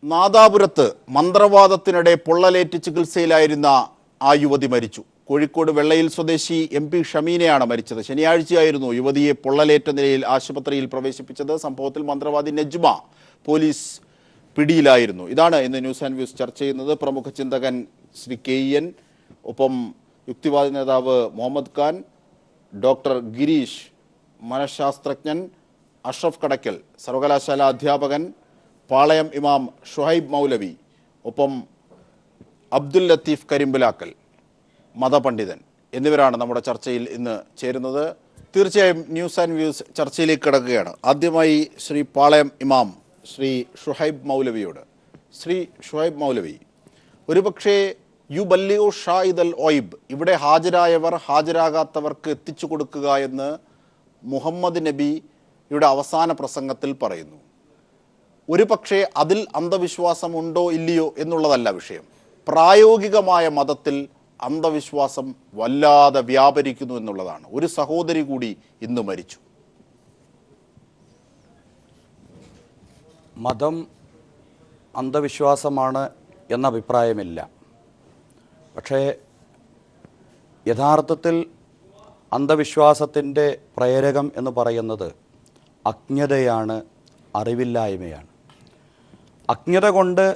നാദാപുരത്ത് മന്ത്രവാദത്തിനിടെ പൊള്ളലേറ്റ് ചികിത്സയിലായിരുന്ന ആ യുവതി മരിച്ചു. കോഴിക്കോട് വെള്ളയിൽ സ്വദേശി MP ഷമീനയാണ് മരിച്ചത്. ശനിയാഴ്ചയായിരുന്നു യുവതിയെ പൊള്ളലേറ്റ നിലയിൽ ആശുപത്രിയിൽ പ്രവേശിപ്പിച്ചത്. സംഭവത്തിൽ മന്ത്രവാദി നജ്മ പോലീസ് പിടിയിലായിരുന്നു. ഇതാണ് ഇന്ന് ന്യൂസ് ആൻഡ് വ്യൂസ് ചർച്ച ചെയ്യുന്നത്. പ്രമുഖ ചിന്തകൻ ശ്രീ KN, ഒപ്പം യുക്തിവാദി നേതാവ് മുഹമ്മദ് ഖാൻ, ഡോക്ടർ ഗിരീഷ്, മനഃശാസ്ത്രജ്ഞൻ അഷ്റഫ് കടയ്ക്കൽ, സർവകലാശാല അധ്യാപകൻ പാളയം ഇമാം ഷുഹൈബ് മൗലവി, ഒപ്പം അബ്ദുൽ ലത്തീഫ് കരിമ്പിലാക്കൽ, മതപണ്ഡിതൻ എന്നിവരാണ് നമ്മുടെ ചർച്ചയിൽ ഇന്ന് ചേരുന്നത്. തീർച്ചയായും ന്യൂസ് ആൻഡ് വ്യൂസ് ചർച്ചയിലേക്ക് കിടക്കുകയാണ്. ആദ്യമായി ശ്രീ പാളയം ഇമാം ശ്രീ ഷുഹൈബ് മൗലവിയോട്. ശ്രീ ഷുഹൈബ് മൗലവി, ഒരുപക്ഷേ യുബല്ലിഉ ഷാഹിദൽ ഓയിബ്, ഇവിടെ ഹാജരായവർ ഹാജരാകാത്തവർക്ക് എത്തിച്ചു കൊടുക്കുക എന്ന് മുഹമ്മദ് നബിയുടെ അവസാന പ്രസംഗത്തിൽ പറയുന്നു. ഒരു പക്ഷേ അതിൽ അന്ധവിശ്വാസമുണ്ടോ ഇല്ലയോ എന്നുള്ളതല്ല വിഷയം. പ്രായോഗികമായ മതത്തിൽ അന്ധവിശ്വാസം വല്ലാതെ വ്യാപരിക്കുന്നു എന്നുള്ളതാണ്. ഒരു സഹോദരി കൂടി ഇന്ന് മരിച്ചു. മതം അന്ധവിശ്വാസമാണ് എന്ന അഭിപ്രായമില്ല. പക്ഷേ യഥാർത്ഥത്തിൽ അന്ധവിശ്വാസത്തിൻ്റെ പ്രേരകം എന്ന് പറയുന്നത് അജ്ഞതയാണ്, അറിവില്ലായ്മയാണ്. അജ്ഞത കൊണ്ട്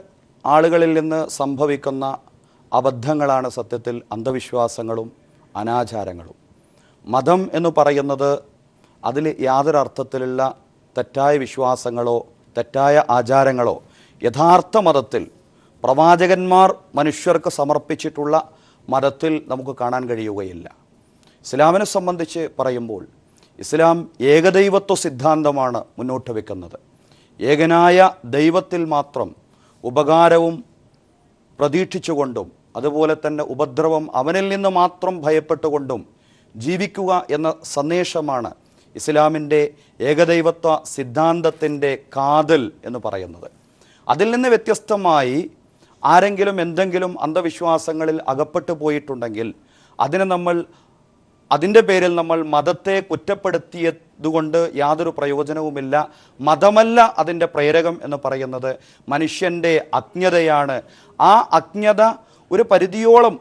ആളുകളിൽ നിന്ന് സംഭവിക്കുന്ന അബദ്ധങ്ങളാണ് സത്യത്തിൽ അന്ധവിശ്വാസങ്ങളും അനാചാരങ്ങളും. മതം എന്ന് പറയുന്നത് അതിൽ യാതൊരു അർത്ഥത്തിലുള്ള തെറ്റായ വിശ്വാസങ്ങളോ തെറ്റായ ആചാരങ്ങളോ യഥാർത്ഥ മതത്തിൽ പ്രവാചകന്മാർ മനുഷ്യർക്ക് സമർപ്പിച്ചിട്ടുള്ള മതത്തിൽ നമുക്ക് കാണാൻ കഴിയുകയില്ല. ഇസ്ലാമിനെ സംബന്ധിച്ച് പറയുമ്പോൾ ഇസ്ലാം ഏകദൈവത്വ സിദ്ധാന്തമാണ് മുന്നോട്ട് വെക്കുന്നത്. ഏകനായ ദൈവത്തിൽ മാത്രം ഉപകാരവും പ്രതീക്ഷിച്ചുകൊണ്ടും അതുപോലെ തന്നെ ഉപദ്രവം അവനിൽ നിന്ന് മാത്രം ഭയപ്പെട്ടുകൊണ്ടും ജീവിക്കുക എന്ന സന്ദേശമാണ് ഇസ്ലാമിൻ്റെ ഏകദൈവത്വ സിദ്ധാന്തത്തിൻ്റെ കാതൽ എന്ന് പറയുന്നത്. അതിൽ നിന്ന് വ്യത്യസ്തമായി ആരെങ്കിലും എന്തെങ്കിലും അന്ധവിശ്വാസങ്ങളിൽ അകപ്പെട്ടു പോയിട്ടുണ്ടെങ്കിൽ അതിൻ്റെ പേരിൽ നമ്മൾ മതത്തെ കുറ്റപ്പെടുത്തിയതുകൊണ്ട് യാതൊരു പ്രയോജനവുമില്ല. മതമല്ല അതിൻ്റെ പ്രേരകം എന്ന് പറയുന്നത് മനുഷ്യൻ്റെ അജ്ഞതയാണ്. ആ അജ്ഞത ഒരു പരിധിയോളം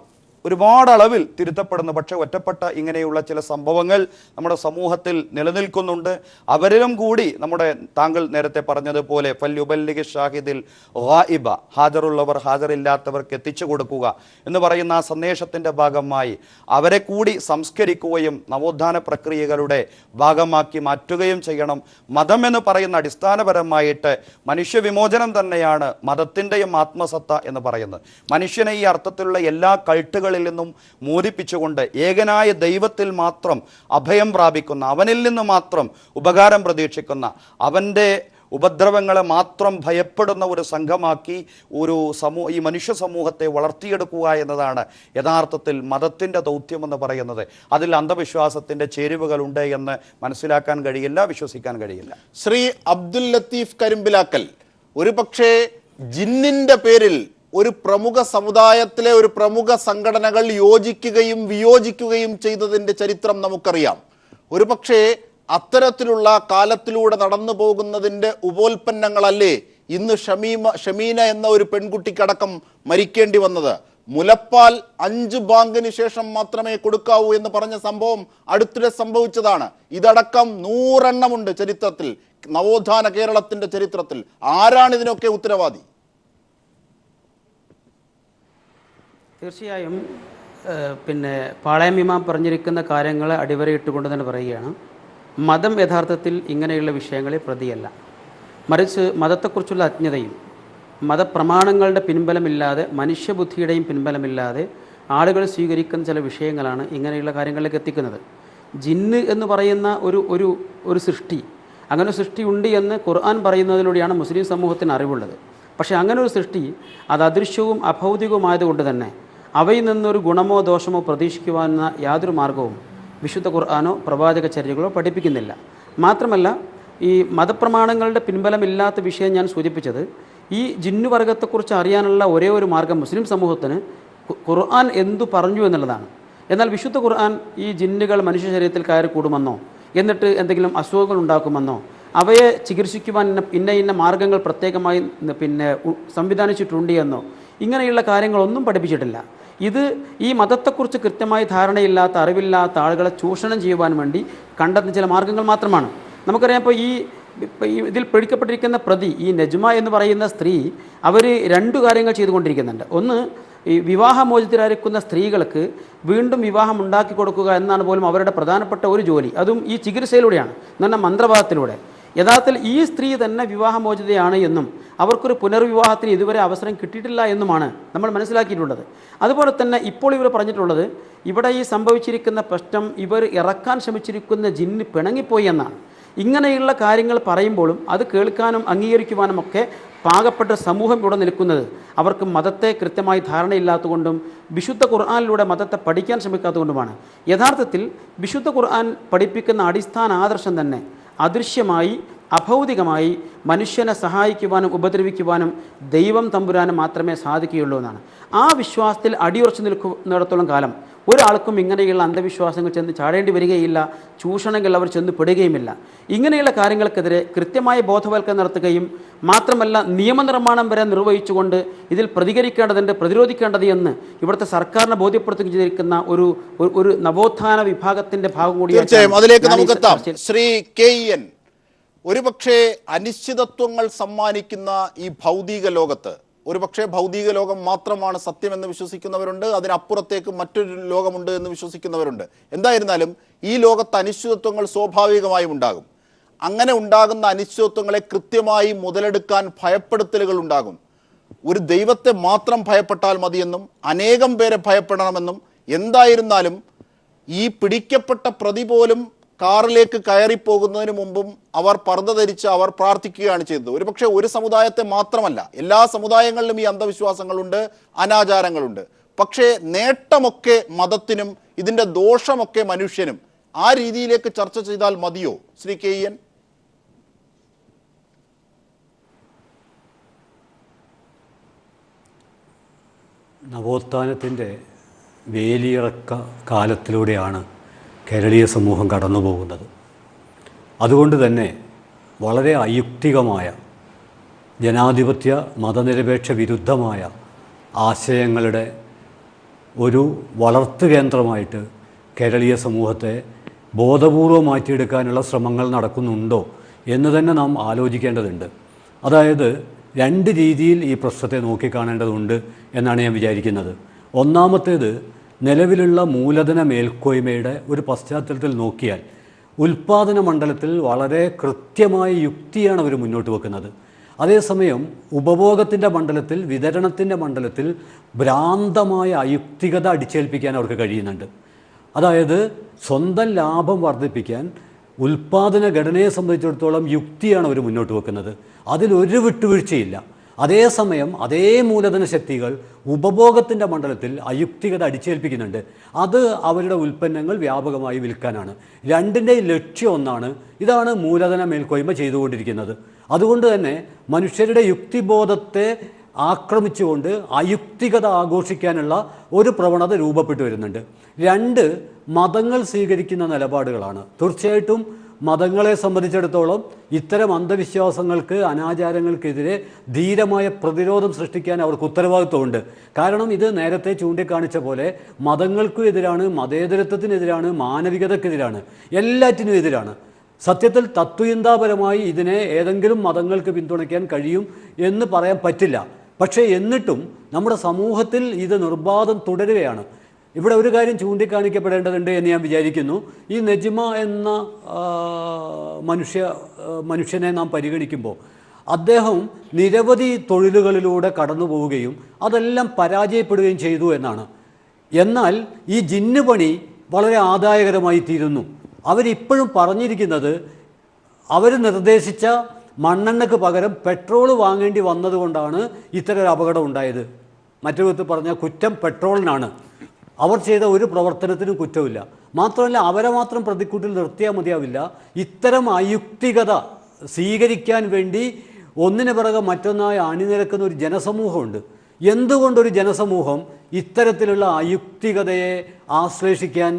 ഒരുപാട് അളവിൽ തിരുത്തപ്പെടുന്നു. പക്ഷേ ഒറ്റപ്പെട്ട ഇങ്ങനെയുള്ള ചില സംഭവങ്ങൾ നമ്മുടെ സമൂഹത്തിൽ നിലനിൽക്കുന്നുണ്ട്. അവരിലും കൂടി നമ്മുടെ താങ്കൾ നേരത്തെ പറഞ്ഞതുപോലെ ഫല്യുബല്ലിഗ് ഷാഹിദിൽ ഗായിബ, ഹാജറുള്ളവർ ഹാജറില്ലാത്തവർക്ക് എത്തിച്ചു കൊടുക്കുക എന്ന് പറയുന്ന ആ സന്ദേശത്തിൻ്റെ ഭാഗമായി അവരെ കൂടി സംസ്കരിക്കുകയും നവോത്ഥാന പ്രക്രിയകളുടെ ഭാഗമാക്കി മാറ്റുകയും ചെയ്യണം. മതം എന്ന് പറയുന്ന അടിസ്ഥാനപരമായിട്ട് മനുഷ്യവിമോചനം തന്നെയാണ് മതത്തിൻ്റെയും ആത്മസത്ത എന്ന് പറയുന്നത്. മനുഷ്യനെ ഈ അർത്ഥത്തിലുള്ള എല്ലാ കൾട്ടുകൾ നിന്നും മോചിപ്പിച്ചുകൊണ്ട് ഏകനായ ദൈവത്തിൽ മാത്രം അഭയം പ്രാപിക്കുന്ന, അവനിൽ നിന്ന് മാത്രം ഉപകാരം പ്രതീക്ഷിക്കുന്ന, അവൻ്റെ ഉപദ്രവങ്ങളെ മാത്രം ഭയപ്പെടുന്ന ഒരു സംഘമാക്കി ഈ മനുഷ്യ സമൂഹത്തെ വളർത്തിയെടുക്കുക എന്നതാണ് യഥാർത്ഥത്തിൽ മതത്തിൻ്റെ ദൗത്യമെന്ന് പറയുന്നത്. അതിൽ അന്ധവിശ്വാസത്തിൻ്റെ ചേരുവകളുണ്ട് എന്ന് മനസ്സിലാക്കാൻ കഴിയില്ല, വിശ്വസിക്കാൻ കഴിയില്ല. ശ്രീ അബ്ദുൽ ലത്തീഫ് കരിമ്പിലാക്കൽ, ഒരു പക്ഷേ ജിന്നിൻ്റെ പേരിൽ ഒരു പ്രമുഖ സമുദായത്തിലെ ഒരു പ്രമുഖ സംഘടനകൾ യോജിക്കുകയും വിയോജിക്കുകയും ചെയ്തതിൻ്റെ ചരിത്രം നമുക്കറിയാം. ഒരു പക്ഷേ അത്തരത്തിലുള്ള കാലത്തിലൂടെ നടന്നു പോകുന്നതിൻ്റെ ഉപോൽപ്പന്നങ്ങളല്ലേ ഇന്ന് ഷമീന എന്ന ഒരു പെൺകുട്ടിക്കടക്കം മരിക്കേണ്ടി വന്നത്? മുലപ്പാൽ 5 ബാങ്കിന് ശേഷം മാത്രമേ കൊടുക്കാവൂ എന്ന് പറഞ്ഞ സംഭവം അടുത്തിടെ സംഭവിച്ചതാണ്. ഇതടക്കം 100 എണ്ണമുണ്ട് ചരിത്രത്തിൽ, നവോത്ഥാന കേരളത്തിൻ്റെ ചരിത്രത്തിൽ. ആരാണ് ഇതിനൊക്കെ ഉത്തരവാദി? തീർച്ചയായും പാളയം ഇമാം പറഞ്ഞിരിക്കുന്ന കാര്യങ്ങളെ അടിവരയിട്ടുകൊണ്ട് തന്നെ പറയുകയാണ്, മതം യഥാർത്ഥത്തിൽ ഇങ്ങനെയുള്ള വിഷയങ്ങളിൽ പ്രതിയല്ല. മറിച്ച് മതത്തെക്കുറിച്ചുള്ള അജ്ഞതയും മതപ്രമാണങ്ങളുടെ പിൻബലമില്ലാതെ മനുഷ്യബുദ്ധിയുടെയും പിൻബലമില്ലാതെ ആളുകൾ സ്വീകരിക്കുന്ന ചില വിഷയങ്ങളാണ് ഇങ്ങനെയുള്ള കാര്യങ്ങളിലേക്ക് എത്തിക്കുന്നത്. ജിന്ന് എന്ന് പറയുന്ന ഒരു സൃഷ്ടി, അങ്ങനെ ഒരു സൃഷ്ടി ഉണ്ട് എന്ന് ഖുർആൻ പറയുന്നതിലൂടെയാണ് മുസ്ലിം സമൂഹത്തിന് അറിവുള്ളത്. പക്ഷേ അങ്ങനെ ഒരു സൃഷ്ടി അത് അദൃശ്യവും അഭൗതികവുമായതുകൊണ്ട് തന്നെ അവയിൽ നിന്നൊരു ഗുണമോ ദോഷമോ പ്രതീക്ഷിക്കുവാനുള്ള യാതൊരു മാർഗവും വിശുദ്ധ ഖുർആനോ പ്രവാചക ചര്യകളോ പഠിപ്പിക്കുന്നില്ല. മാത്രമല്ല, ഈ മതപ്രമാണങ്ങളുടെ പിൻബലമില്ലാത്ത വിഷയം ഞാൻ സൂചിപ്പിച്ചത്, ഈ ജിന്നുവർഗത്തെക്കുറിച്ച് അറിയാനുള്ള ഒരേ ഒരു മാർഗം മുസ്ലിം സമൂഹത്തിന് ഖുർആൻ എന്തു പറഞ്ഞു എന്നുള്ളതാണ്. എന്നാൽ വിശുദ്ധ ഖുർആൻ ഈ ജിന്നുകൾ മനുഷ്യ ശരീരത്തിൽ കയറി കൂടുമെന്നോ എന്നിട്ട് എന്തെങ്കിലും അസുഖങ്ങൾ ഉണ്ടാക്കുമെന്നോ അവയെ ചികിത്സിക്കുവാൻ ഇന്ന മാർഗ്ഗങ്ങൾ പ്രത്യേകമായി സംവിധാനിച്ചിട്ടുണ്ട് എന്നോ ഇങ്ങനെയുള്ള കാര്യങ്ങളൊന്നും പഠിപ്പിച്ചിട്ടില്ല. ഇത് ഈ മതത്തെക്കുറിച്ച് കൃത്യമായി ധാരണയില്ലാത്ത, അറിവില്ലാത്ത ആളുകളെ ചൂഷണം ചെയ്യുവാൻ വേണ്ടി കണ്ടെത്തുന്ന ചില മാർഗ്ഗങ്ങൾ മാത്രമാണ്. നമുക്കറിയാം, ഇപ്പോൾ ഇതിൽ പിടിക്കപ്പെട്ടിരിക്കുന്ന പ്രതി, ഈ നജ്മ എന്ന് പറയുന്ന സ്ത്രീ, അവർ രണ്ട് കാര്യങ്ങൾ ചെയ്തുകൊണ്ടിരിക്കുന്നുണ്ട്. ഒന്ന്, ഈ വിവാഹമോചിതരായിരിക്കുന്ന സ്ത്രീകൾക്ക് വീണ്ടും വിവാഹം ഉണ്ടാക്കി കൊടുക്കുക എന്നാണ് പോലും അവരുടെ പ്രധാനപ്പെട്ട ഒരു ജോലി. അതും ഈ ചികിത്സയിലൂടെയാണ്, എന്ന് പറഞ്ഞാൽ മന്ത്രവാദത്തിലൂടെ. യഥാർത്ഥത്തിൽ ഈ സ്ത്രീ തന്നെ വിവാഹമോചിതയാണ് എന്നും അവർക്കൊരു പുനർവിവാഹത്തിന് ഇതുവരെ അവസരം കിട്ടിയിട്ടില്ല എന്നുമാണ് നമ്മൾ മനസ്സിലാക്കിയിട്ടുള്ളത്. അതുപോലെ തന്നെ ഇപ്പോൾ ഇവർ പറഞ്ഞിട്ടുള്ളത്, ഇവിടെ ഈ സംഭവിച്ചിരിക്കുന്ന പ്രശ്നം ഇവർ ഇറക്കാൻ ശ്രമിച്ചിരിക്കുന്ന ജിന്ന് പിണങ്ങിപ്പോയി എന്നാണ്. ഇങ്ങനെയുള്ള കാര്യങ്ങൾ പറയുമ്പോഴും അത് കേൾക്കാനും അംഗീകരിക്കുവാനും ഒക്കെ പാകപ്പെട്ട സമൂഹം ഇവിടെ നിൽക്കുന്നത് അവർക്ക് മതത്തെ കൃത്യമായി ധാരണയില്ലാത്തതുകൊണ്ടും വിശുദ്ധ ഖുർആനിലൂടെ മതത്തെ പഠിക്കാൻ ശ്രമിക്കാത്തതുകൊണ്ടുമാണ്. യഥാർത്ഥത്തിൽ വിശുദ്ധ ഖുർആൻ പഠിപ്പിക്കുന്ന അടിസ്ഥാന ആദർശം തന്നെ അദൃശ്യമായി, അഭൗതികമായി മനുഷ്യനെ സഹായിക്കുവാനും ഉപദ്രവിക്കുവാനും ദൈവം തമ്പുരാനും മാത്രമേ സാധിക്കുകയുള്ളൂ എന്നാണ്. ആ വിശ്വാസത്തിൽ അടിയുറച്ചു നിൽക്കുന്നിടത്തോളം കാലം ഒരാൾക്കും ഇങ്ങനെയുള്ള അന്ധവിശ്വാസങ്ങൾ ചെന്ന് ചാടേണ്ടി വരികയില്ല, ചൂഷണങ്ങൾ അവർ ചെന്ന് പെടുകയുമില്ല. ഇങ്ങനെയുള്ള കാര്യങ്ങൾക്കെതിരെ കൃത്യമായ ബോധവൽക്കരണം നടത്തുകയും മാത്രമല്ല നിയമനിർമ്മാണം വരെ നിർവഹിച്ചുകൊണ്ട് ഇതിൽ പ്രതികരിക്കേണ്ടതുണ്ട്, പ്രതിരോധിക്കേണ്ടത് എന്ന് ഇവിടുത്തെ സർക്കാരിനെ ബോധ്യപ്പെടുത്തുകയും ചെയ്തിരിക്കുന്ന ഒരു നവോത്ഥാന വിഭാഗത്തിന്റെ ഭാഗം കൂടിയാണ്. തീർച്ചയായും അതിലേക്ക് നമുക്കെത്താം. ശ്രീ KEN, ഒരുപക്ഷെ അനിശ്ചിതത്വങ്ങൾ സമ്മാനിക്കുന്ന ഈ ഭൗതിക ലോകത്ത് ഒരുപക്ഷെ ഭൗതിക ലോകം മാത്രമാണ് സത്യമെന്ന് വിശ്വസിക്കുന്നവരുണ്ട്, അതിനപ്പുറത്തേക്ക് മറ്റൊരു ലോകമുണ്ട് എന്ന് വിശ്വസിക്കുന്നവരുണ്ട്. എന്തായിരുന്നാലും ഈ ലോകത്ത് അനിശ്ചിതത്വങ്ങൾ സ്വാഭാവികമായും ഉണ്ടാകും. അങ്ങനെ ഉണ്ടാകുന്ന അനിശ്ചിതത്വങ്ങളെ കൃത്യമായി മുതലെടുക്കാൻ ഭയപ്പെടുത്തലുകൾ ഉണ്ടാകും. ഒരു ദൈവത്തെ മാത്രം ഭയപ്പെട്ടാൽ മതിയെന്നും അനേകം പേരെ ഭയപ്പെടണമെന്നും, എന്തായിരുന്നാലും ഈ പിടിക്കപ്പെട്ട പ്രതി പോലും കാറിലേക്ക് കയറിപ്പോകുന്നതിന് മുമ്പും അവർ പർദ്ദ ധരിച്ച് അവർ പ്രാർത്ഥിക്കുകയാണ് ചെയ്തത്. ഒരുപക്ഷെ ഒരു സമുദായത്തെ മാത്രമല്ല, എല്ലാ സമുദായങ്ങളിലും ഈ അന്ധവിശ്വാസങ്ങളുണ്ട്, അനാചാരങ്ങളുണ്ട്. പക്ഷേ നേട്ടമൊക്കെ മതത്തിനും ഇതിൻ്റെ ദോഷമൊക്കെ മനുഷ്യനും. ആ രീതിയിലേക്ക് ചർച്ച ചെയ്താൽ മതിയോ ശ്രീ KEN? നവോത്ഥാനത്തിൻ്റെ വേലിയിറക്ക കാലത്തിലൂടെയാണ് കേരളീയ സമൂഹം കടന്നു പോകുന്നത്. അതുകൊണ്ട് തന്നെ വളരെ അയുക്തികമായ, ജനാധിപത്യ മതനിരപേക്ഷ വിരുദ്ധമായ ആശയങ്ങളുടെ ഒരു വളർത്തു കേന്ദ്രമായിട്ട് കേരളീയ സമൂഹത്തെ ബോധപൂർവം മാറ്റിയെടുക്കാനുള്ള ശ്രമങ്ങൾ നടക്കുന്നുണ്ടോ എന്ന് തന്നെ നാം ആലോചിക്കേണ്ടതുണ്ട്. അതായത് രണ്ട് രീതിയിൽ ഈ പ്രശ്നത്തെ നോക്കിക്കാണേണ്ടതുണ്ട് എന്നാണ് ഞാൻ വിചാരിക്കുന്നത്. ഒന്നാമത്തേത്, നിലവിലുള്ള മൂലധന മേൽക്കോയ്മയുടെ ഒരു പശ്ചാത്തലത്തിൽ നോക്കിയാൽ ഉൽപ്പാദന മണ്ഡലത്തിൽ വളരെ കൃത്യമായ യുക്തിയാണ് അവർ മുന്നോട്ട് വെക്കുന്നത്. അതേസമയം ഉപഭോഗത്തിൻ്റെ മണ്ഡലത്തിൽ, വിതരണത്തിൻ്റെ മണ്ഡലത്തിൽ ഭ്രാന്തമായ അയുക്തികത അടിച്ചേൽപ്പിക്കാൻ അവർക്ക് കഴിയുന്നുണ്ട്. അതായത് സ്വന്തം ലാഭം വർദ്ധിപ്പിക്കാൻ ഉൽപ്പാദന ഘടനയെ സംബന്ധിച്ചിടത്തോളം യുക്തിയാണ് അവർ മുന്നോട്ട് വെക്കുന്നത്. അതിലൊരു വിട്ടുവീഴ്ചയില്ല. അതേസമയം അതേ മൂലധന ശക്തികൾ ഉപഭോഗത്തിൻ്റെ മണ്ഡലത്തിൽ അയുക്തികത അടിച്ചേൽപ്പിക്കുന്നുണ്ട്. അത് അവരുടെ ഉൽപ്പന്നങ്ങൾ വ്യാപകമായി വിൽക്കാനാണ്. രണ്ടിൻ്റെയും ലക്ഷ്യം ഒന്നാണ്. ഇതാണ് മൂലധന മേൽക്കോയ്മ ചെയ്തുകൊണ്ടിരിക്കുന്നത്. അതുകൊണ്ട് തന്നെ മനുഷ്യരുടെ യുക്തിബോധത്തെ ആക്രമിച്ചുകൊണ്ട് അയുക്തികത ആഘോഷിക്കാനുള്ള ഒരു പ്രവണത രൂപപ്പെട്ടു വരുന്നുണ്ട്. രണ്ട്, മതങ്ങൾ സ്വീകരിക്കുന്ന നിലപാടുകളാണ്. തീർച്ചയായിട്ടും മതങ്ങളെ സംബന്ധിച്ചിടത്തോളം ഇത്തരം അന്ധവിശ്വാസങ്ങൾക്ക്, അനാചാരങ്ങൾക്കെതിരെ ധീരമായ പ്രതിരോധം സൃഷ്ടിക്കാൻ അവർക്ക് ഉത്തരവാദിത്വമുണ്ട്. കാരണം ഇത് നേരത്തെ ചൂണ്ടിക്കാണിച്ച പോലെ മതങ്ങൾക്കും എതിരാണ്, മതേതരത്വത്തിനെതിരാണ്, മാനവികതക്കെതിരാണ്, എല്ലാറ്റിനും എതിരാണ്. സത്യത്തിൽ തത്വചിന്താപരമായി ഇതിനെ ഏതെങ്കിലും മതങ്ങൾക്ക് പിന്തുണയ്ക്കാൻ കഴിയും എന്ന് പറയാൻ പറ്റില്ല. പക്ഷേ എന്നിട്ടും നമ്മുടെ സമൂഹത്തിൽ ഇത് നിർബാധം തുടരുകയാണ്. ഇവിടെ ഒരു കാര്യം ചൂണ്ടിക്കാണിക്കപ്പെടേണ്ടതുണ്ട് എന്ന് ഞാൻ വിചാരിക്കുന്നു. ഈ നജ്മ എന്ന മനുഷ്യനെ നാം പരിഗണിക്കുമ്പോൾ അദ്ദേഹം നിരവധി തൊഴിലുകളിലൂടെ കടന്നു പോവുകയും അതെല്ലാം പരാജയപ്പെടുകയും ചെയ്തു എന്നാണ്. എന്നാൽ ഈ ജിന്ന് പണി വളരെ ആദായകരമായി തീരുന്നു. അവരിപ്പോഴും പറഞ്ഞിരിക്കുന്നത് അവർ നിർദ്ദേശിച്ച മണ്ണെണ്ണയ്ക്ക് പകരം പെട്രോൾ വാങ്ങേണ്ടി വന്നതുകൊണ്ടാണ് ഇത്തരം അപകടം ഉണ്ടായത്. മറ്റൊരു വിധത്തിൽ പറഞ്ഞാൽ കുറ്റം പെട്രോളിനാണ്. അവർ ചെയ്ത ഒരു പ്രവർത്തനത്തിനും കുറ്റമില്ല. മാത്രമല്ല അവരെ മാത്രം പ്രതിക്കൂട്ടിൽ നിർത്തിയാൽ മതിയാവില്ല. ഇത്തരം അയുക്തികത സ്വീകരിക്കാൻ വേണ്ടി ഒന്നിനു പിറകെ മറ്റൊന്നായി അണിനിരക്കുന്ന ഒരു ജനസമൂഹമുണ്ട്. എന്തുകൊണ്ടൊരു ജനസമൂഹം ഇത്തരത്തിലുള്ള അയുക്തികതയെ ആശ്ലേഷിക്കാൻ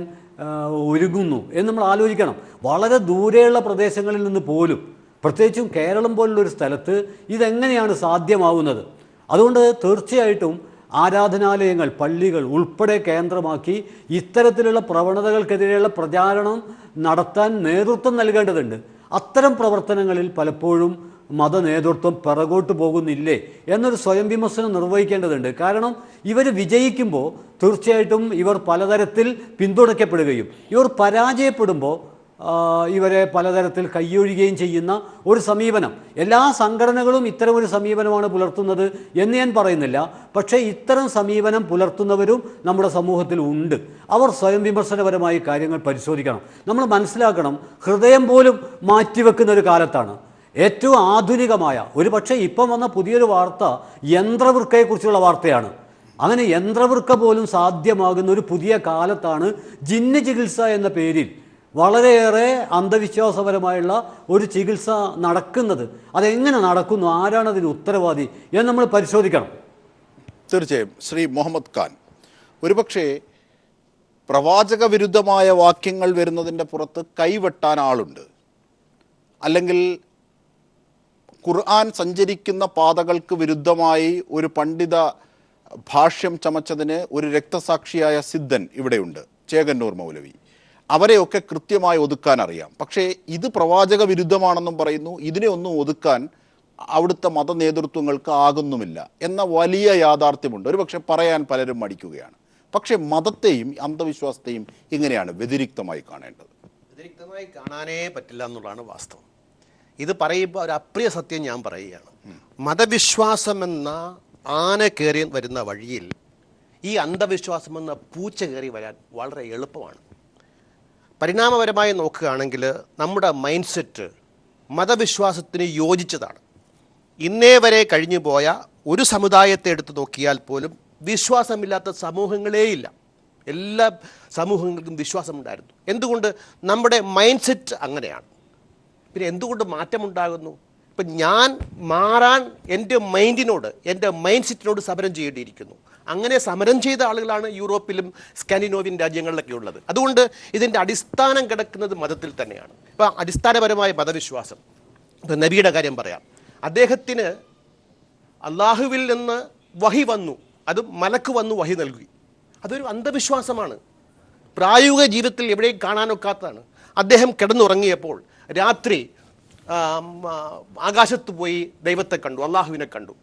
ഒരുങ്ങുന്നു എന്ന് നമ്മൾ ആലോചിക്കണം. വളരെ ദൂരെയുള്ള പ്രദേശങ്ങളിൽ നിന്ന് പോലും, പ്രത്യേകിച്ചും കേരളം പോലുള്ളൊരു സ്ഥലത്ത് ഇതെങ്ങനെയാണ് സാധ്യമാവുന്നത്? അതുകൊണ്ട് തീർച്ചയായിട്ടും ആരാധനാലയങ്ങൾ, പള്ളികൾ ഉൾപ്പെടെ കേന്ദ്രമാക്കി ഇത്തരത്തിലുള്ള പ്രവണതകൾക്കെതിരെയുള്ള പ്രചാരണം നടത്താൻ നേതൃത്വം നൽകേണ്ടതുണ്ട്. അത്തരം പ്രവർത്തനങ്ങളിൽ പലപ്പോഴും മത നേതൃത്വം പിറകോട്ട് പോകുന്നില്ലേ എന്നൊരു സ്വയം വിമർശനം നിർവഹിക്കേണ്ടതുണ്ട്. കാരണം ഇവർ വിജയിക്കുമ്പോൾ തീർച്ചയായിട്ടും ഇവർ പലതരത്തിൽ പിന്തുണയ്ക്കപ്പെടുകയും ഇവർ പരാജയപ്പെടുമ്പോൾ ഇവരെ പലതരത്തിൽ കൈയൊഴിയുകയും ചെയ്യുന്ന ഒരു സമീപനം, എല്ലാ സംഘടനകളും ഇത്തരമൊരു സമീപനമാണ് പുലർത്തുന്നത് എന്ന് ഞാൻ പറയുന്നില്ല. പക്ഷേ ഇത്തരം സമീപനം പുലർത്തുന്നവരും നമ്മുടെ സമൂഹത്തിൽ ഉണ്ട്. അവർ സ്വയം വിമർശനപരമായി കാര്യങ്ങൾ പരിശോധിക്കണം. നമ്മൾ മനസ്സിലാക്കണം, ഹൃദയം പോലും മാറ്റിവെക്കുന്ന ഒരു കാലത്താണ്. ഏറ്റവും ആധുനികമായ ഒരു പക്ഷേ ഇപ്പം വന്ന പുതിയൊരു വാർത്ത യന്ത്രവൃക്കയെക്കുറിച്ചുള്ള വാർത്തയാണ്. അങ്ങനെ യന്ത്രവൃക്ക പോലും സാധ്യമാകുന്ന ഒരു പുതിയ കാലത്താണ് ജിന്ന് ചികിത്സ എന്ന പേരിൽ വളരെയേറെ അന്ധവിശ്വാസപരമായുള്ള ഒരു ചികിത്സ നടക്കുന്നത്. അതെങ്ങനെ നടക്കുന്നു, ആരാണ് അതിന് ഉത്തരവാദി എന്ന് നമ്മൾ പരിശോധിക്കണം. തീർച്ചയായും. ശ്രീ മുഹമ്മദ് ഖാൻ, ഒരുപക്ഷെ പ്രവാചക വിരുദ്ധമായ വാക്യങ്ങൾ വരുന്നതിൻ്റെ പുറത്ത് കൈവെട്ടാൻ ആളുണ്ട്, അല്ലെങ്കിൽ ഖുർആൻ സഞ്ചരിക്കുന്ന പാതകൾക്ക് വിരുദ്ധമായി ഒരു പണ്ഡിത ഭാഷ്യം ചമച്ചതിന് ഒരു രക്തസാക്ഷിയായ സിദ്ധൻ ഇവിടെയുണ്ട്, ചേകന്നൂർ മൗലവി. അവരെയൊക്കെ കൃത്യമായി ഒതുക്കാൻ അറിയാം. പക്ഷേ ഇത് പ്രവാചക വിരുദ്ധമാണെന്നും പറയുന്നു. ഇതിനെ ഒന്നും ഒതുക്കാൻ അവിടുത്തെ മത നേതൃത്വങ്ങൾക്ക് ആകുന്നുമില്ല എന്ന വലിയ യാഥാർത്ഥ്യമുണ്ട്. ഒരുപക്ഷെ പറയാൻ പലരും മടിക്കുകയാണ്. പക്ഷേ മതത്തെയും അന്ധവിശ്വാസത്തെയും ഇങ്ങനെയാണ് വ്യതിരിക്തമായി കാണേണ്ടത്. വ്യതിരിക്തമായി കാണാനേ പറ്റില്ല എന്നുള്ളതാണ് വാസ്തവം. ഇത് പറയുമ്പോൾ ഒരു അപ്രിയ സത്യം ഞാൻ പറയുകയാണ്. മതവിശ്വാസമെന്ന ആന കയറി വരുന്ന വഴിയിൽ ഈ അന്ധവിശ്വാസമെന്ന പൂച്ച കയറി വരാൻ വളരെ എളുപ്പമാണ്. പരിണാമപരമായി നോക്കുകയാണെങ്കിൽ നമ്മുടെ മൈൻഡ് സെറ്റ് മതവിശ്വാസത്തിന് യോജിച്ചതാണ്. ഇന്നേ വരെ കഴിഞ്ഞു പോയ ഒരു സമുദായത്തെ എടുത്ത് നോക്കിയാൽ പോലും വിശ്വാസമില്ലാത്ത സമൂഹങ്ങളേയില്ല. എല്ലാ സമൂഹങ്ങൾക്കും വിശ്വാസമുണ്ടായിരുന്നു. എന്തുകൊണ്ട്? നമ്മുടെ മൈൻഡ് സെറ്റ് അങ്ങനെയാണ്. പിന്നെ എന്തുകൊണ്ട് മാറ്റമുണ്ടാകുന്നു? ഇപ്പം ഞാൻ മാറാൻ എൻ്റെ മൈൻഡിനോട്, എൻ്റെ മൈൻഡ് സെറ്റിനോട് സമരം ചെയ്യേണ്ടിയിരിക്കുന്നു. അങ്ങനെ സമരം ചെയ്ത ആളുകളാണ് യൂറോപ്പിലും സ്കാൻഡിനേവിയൻ രാജ്യങ്ങളിലൊക്കെ ഉള്ളത്. അതുകൊണ്ട് ഇതിൻ്റെ അടിസ്ഥാനം കിടക്കുന്നത് മതത്തിൽ തന്നെയാണ്. ഇപ്പം അടിസ്ഥാനപരമായ മതവിശ്വാസം, ഇപ്പം നബിയുടെ കാര്യം പറയാം. അദ്ദേഹത്തിന് അള്ളാഹുവിൽ നിന്ന് വഹി വന്നു, അത് മലക്ക് വന്നു വഹി നൽകി. അതൊരു അന്ധവിശ്വാസമാണ്, പ്രായോഗിക ജീവിതത്തിൽ എവിടെയും കാണാനൊക്കാത്തതാണ്. അദ്ദേഹം കിടന്നുറങ്ങിയപ്പോൾ രാത്രി ആകാശത്ത് പോയി ദൈവത്തെ കണ്ടു, അള്ളാഹുവിനെ കണ്ടു.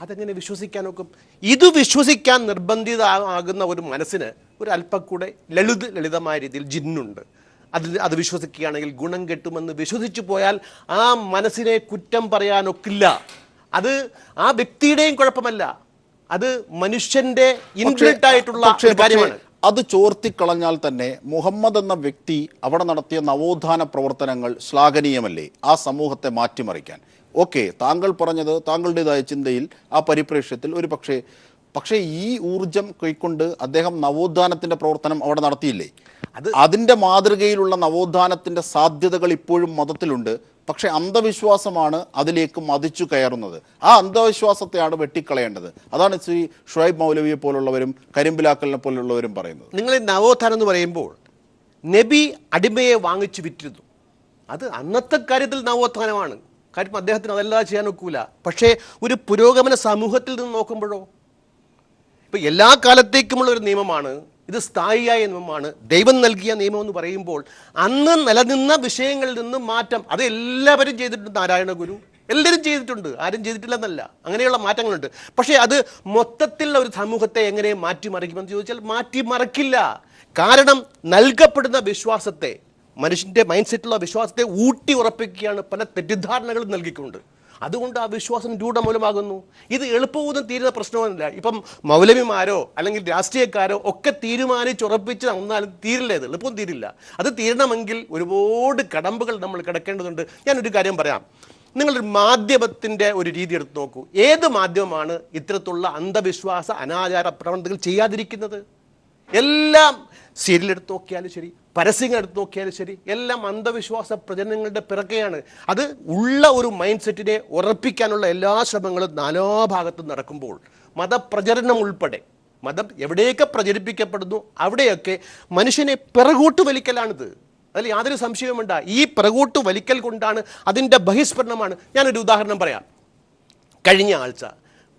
അതെങ്ങനെ വിശ്വസിക്കാനൊക്കും? ഇത് വിശ്വസിക്കാൻ നിർബന്ധിതമാകുന്ന ഒരു മനസ്സിന് ഒരു അല്പം കൂടെ ലളിതമായ രീതിയിൽ ജിന്നുണ്ട്. അത് വിശ്വസിക്കുകയാണെങ്കിൽ ഗുണം കിട്ടുമെന്ന് വിശ്വസിച്ചു പോയാൽ ആ മനസ്സിനെ കുറ്റം പറയാനൊക്കില്ല. അത് ആ വ്യക്തിയുടെയും കുഴപ്പമല്ല, അത് മനുഷ്യന്റെ ഇൻബിൽറ്റ് ആയിട്ടുള്ള കാര്യമാണ്. അത് ചോർത്തിക്കളഞ്ഞാൽ തന്നെ മുഹമ്മദ് എന്ന വ്യക്തി അവിടെ നടത്തിയ നവോത്ഥാന പ്രവർത്തനങ്ങൾ ശ്ലാഘനീയമല്ലേ ആ സമൂഹത്തെ മാറ്റിമറിക്കാൻ? ഓക്കെ, താങ്കൾ പറഞ്ഞത് താങ്കളുടേതായ ചിന്തയിൽ ആ പരിപ്രേക്ഷ്യത്തിൽ ഒരു പക്ഷേ ഈ ഊർജം കൈക്കൊണ്ട് അദ്ദേഹം നവോത്ഥാനത്തിൻ്റെ പ്രവർത്തനം അവിടെ നടത്തിയില്ലേ? അതിൻ്റെ മാതൃകയിലുള്ള നവോത്ഥാനത്തിൻ്റെ സാധ്യതകൾ ഇപ്പോഴും മതത്തിലുണ്ട്. പക്ഷേ അന്ധവിശ്വാസമാണ് അതിലേക്ക് മതിച്ചു കയറുന്നത്. ആ അന്ധവിശ്വാസത്തെയാണ് വെട്ടിക്കളയേണ്ടത്. അതാണ് ശ്രീ ഷുഹൈബ് മൗലവിയെ പോലുള്ളവരും കരിമ്പിലാക്കലിനെ പോലുള്ളവരും പറയുന്നത്. നിങ്ങൾ നവോത്ഥാനം എന്ന് പറയുമ്പോൾ നബി അടിമയെ വാങ്ങിച്ചു വിറ്റിരുന്നു. അത് അന്നത്തെ കാര്യത്തിൽ നവോത്ഥാനമാണ്. കാര്യം അദ്ദേഹത്തിന് അതെല്ലാം ചെയ്യാൻ ഒക്കൂല. പക്ഷേ ഒരു പുരോഗമന സമൂഹത്തിൽ നിന്ന് നോക്കുമ്പോഴോ, ഇപ്പം എല്ലാ കാലത്തേക്കുമുള്ള ഒരു നിയമമാണ് ഇത്, സ്ഥായിയായ നിയമമാണ്, ദൈവം നൽകിയ നിയമം എന്ന് പറയുമ്പോൾ അന്ന് നിലനിന്ന വിഷയങ്ങളിൽ നിന്ന് മാറ്റം അത് എല്ലാവരും ചെയ്തിട്ടുണ്ട്. നാരായണ ഗുരു എല്ലാവരും ചെയ്തിട്ടുണ്ട്, ആരും ചെയ്തിട്ടില്ലെന്നല്ല, അങ്ങനെയുള്ള മാറ്റങ്ങളുണ്ട്. പക്ഷേ അത് മൊത്തത്തിലുള്ള ഒരു സമൂഹത്തെ എങ്ങനെ മാറ്റിമറിക്കുമെന്ന് ചോദിച്ചാൽ മാറ്റിമറിക്കില്ല. കാരണം നൽകപ്പെടുന്ന വിശ്വാസത്തെ, മനുഷ്യൻ്റെ മൈൻഡ് സെറ്റിലുള്ള വിശ്വാസത്തെ ഊട്ടി ഉറപ്പിക്കുകയാണ് പല തെറ്റിദ്ധാരണകളും നൽകിക്കൊണ്ട്. അതുകൊണ്ട് ആ വിശ്വാസം രൂഢമൂലമാകുന്നു. ഇത് എളുപ്പമൊന്നും തീരുന്ന പ്രശ്നമല്ല. ഇപ്പം മൗലവിമാരോ അല്ലെങ്കിൽ രാഷ്ട്രീയക്കാരോ ഒക്കെ തീരുമാനിച്ചുറപ്പിച്ച് വന്നാലും തീരില്ല. ഇത് എളുപ്പം തീരില്ല. അത് തീരണമെങ്കിൽ ഒരുപാട് കടമ്പകൾ നമ്മൾ കിടക്കേണ്ടതുണ്ട്. ഞാനൊരു കാര്യം പറയാം. നിങ്ങളൊരു മാധ്യമത്തിൻ്റെ ഒരു രീതി എടുത്ത് നോക്കൂ. ഏത് മാധ്യമമാണ് ഇത്തരത്തിലുള്ള അന്ധവിശ്വാസ അനാചാര പ്രവണതകൾ ചെയ്യാതിരിക്കുന്നത്? എല്ലാം സീരിയൽ എടുത്ത് നോക്കിയാലും ശരി, പരസ്യങ്ങൾ എടുത്ത് നോക്കിയാലും ശരി, എല്ലാം അന്ധവിശ്വാസ പ്രചരണങ്ങളുടെ പിറകെയാണ്. അത് ഉള്ള ഒരു മൈൻഡ് സെറ്റിനെ ഉറപ്പിക്കാനുള്ള എല്ലാ ശ്രമങ്ങളും നാനാഭാഗത്തും നടക്കുമ്പോൾ മതപ്രചരണം ഉൾപ്പെടെ, മതം എവിടെയൊക്കെ പ്രചരിപ്പിക്കപ്പെടുന്നു അവിടെയൊക്കെ മനുഷ്യനെ പിറകോട്ട് വലിക്കലാണിത്. അതിൽ യാതൊരു സംശയവും വേണ്ട. ഈ പ്രകൂട്ട് വലിക്കൽ കൊണ്ടാണ്, അതിൻ്റെ ബഹിസ്ഫുരണമാണ്. ഞാനൊരു ഉദാഹരണം പറയാം. കഴിഞ്ഞ ആഴ്ച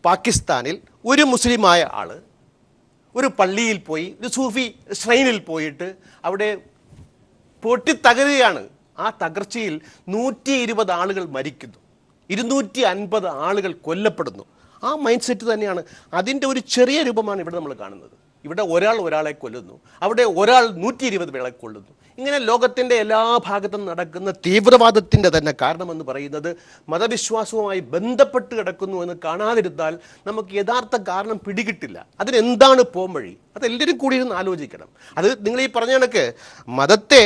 പാകിസ്ഥാനിൽ ഒരു മുസ്ലിമായ ആള് ഒരു പള്ളിയിൽ പോയി, ഒരു സൂഫി ശ്രൈനിൽ പോയിട്ട് അവിടെ പൊട്ടിത്തകരുകയാണ്. ആ തകർച്ചയിൽ 120 ആളുകൾ മരിക്കുന്നു, 250 ആളുകൾ കൊല്ലപ്പെടുന്നു. ആ മൈൻഡ് സെറ്റ് തന്നെയാണ്. അതിൻ്റെ ഒരു ചെറിയ രൂപമാണ് ഇവിടെ നമ്മൾ കാണുന്നത്. ഇവിടെ ഒരാൾ ഒരാളെ കൊല്ലുന്നു, അവിടെ ഒരാൾ 120 പേരെ കൊല്ലുന്നു. ഇങ്ങനെ ലോകത്തിൻ്റെ എല്ലാ ഭാഗത്തും നടക്കുന്ന തീവ്രവാദത്തിൻ്റെ തന്നെ കാരണമെന്ന് പറയുന്നത് മതവിശ്വാസവുമായി ബന്ധപ്പെട്ട് കിടക്കുന്നു എന്ന് കാണാതിരുന്നാൽ നമുക്ക് യഥാർത്ഥ കാരണം പിടികിട്ടില്ല. അതിനെന്താണ് പോംവഴി? അതെല്ലാവരും കൂടി ഇരുന്ന് ആലോചിക്കണം. അത് നിങ്ങൾ ഈ പറഞ്ഞ കണക്ക് മതത്തെ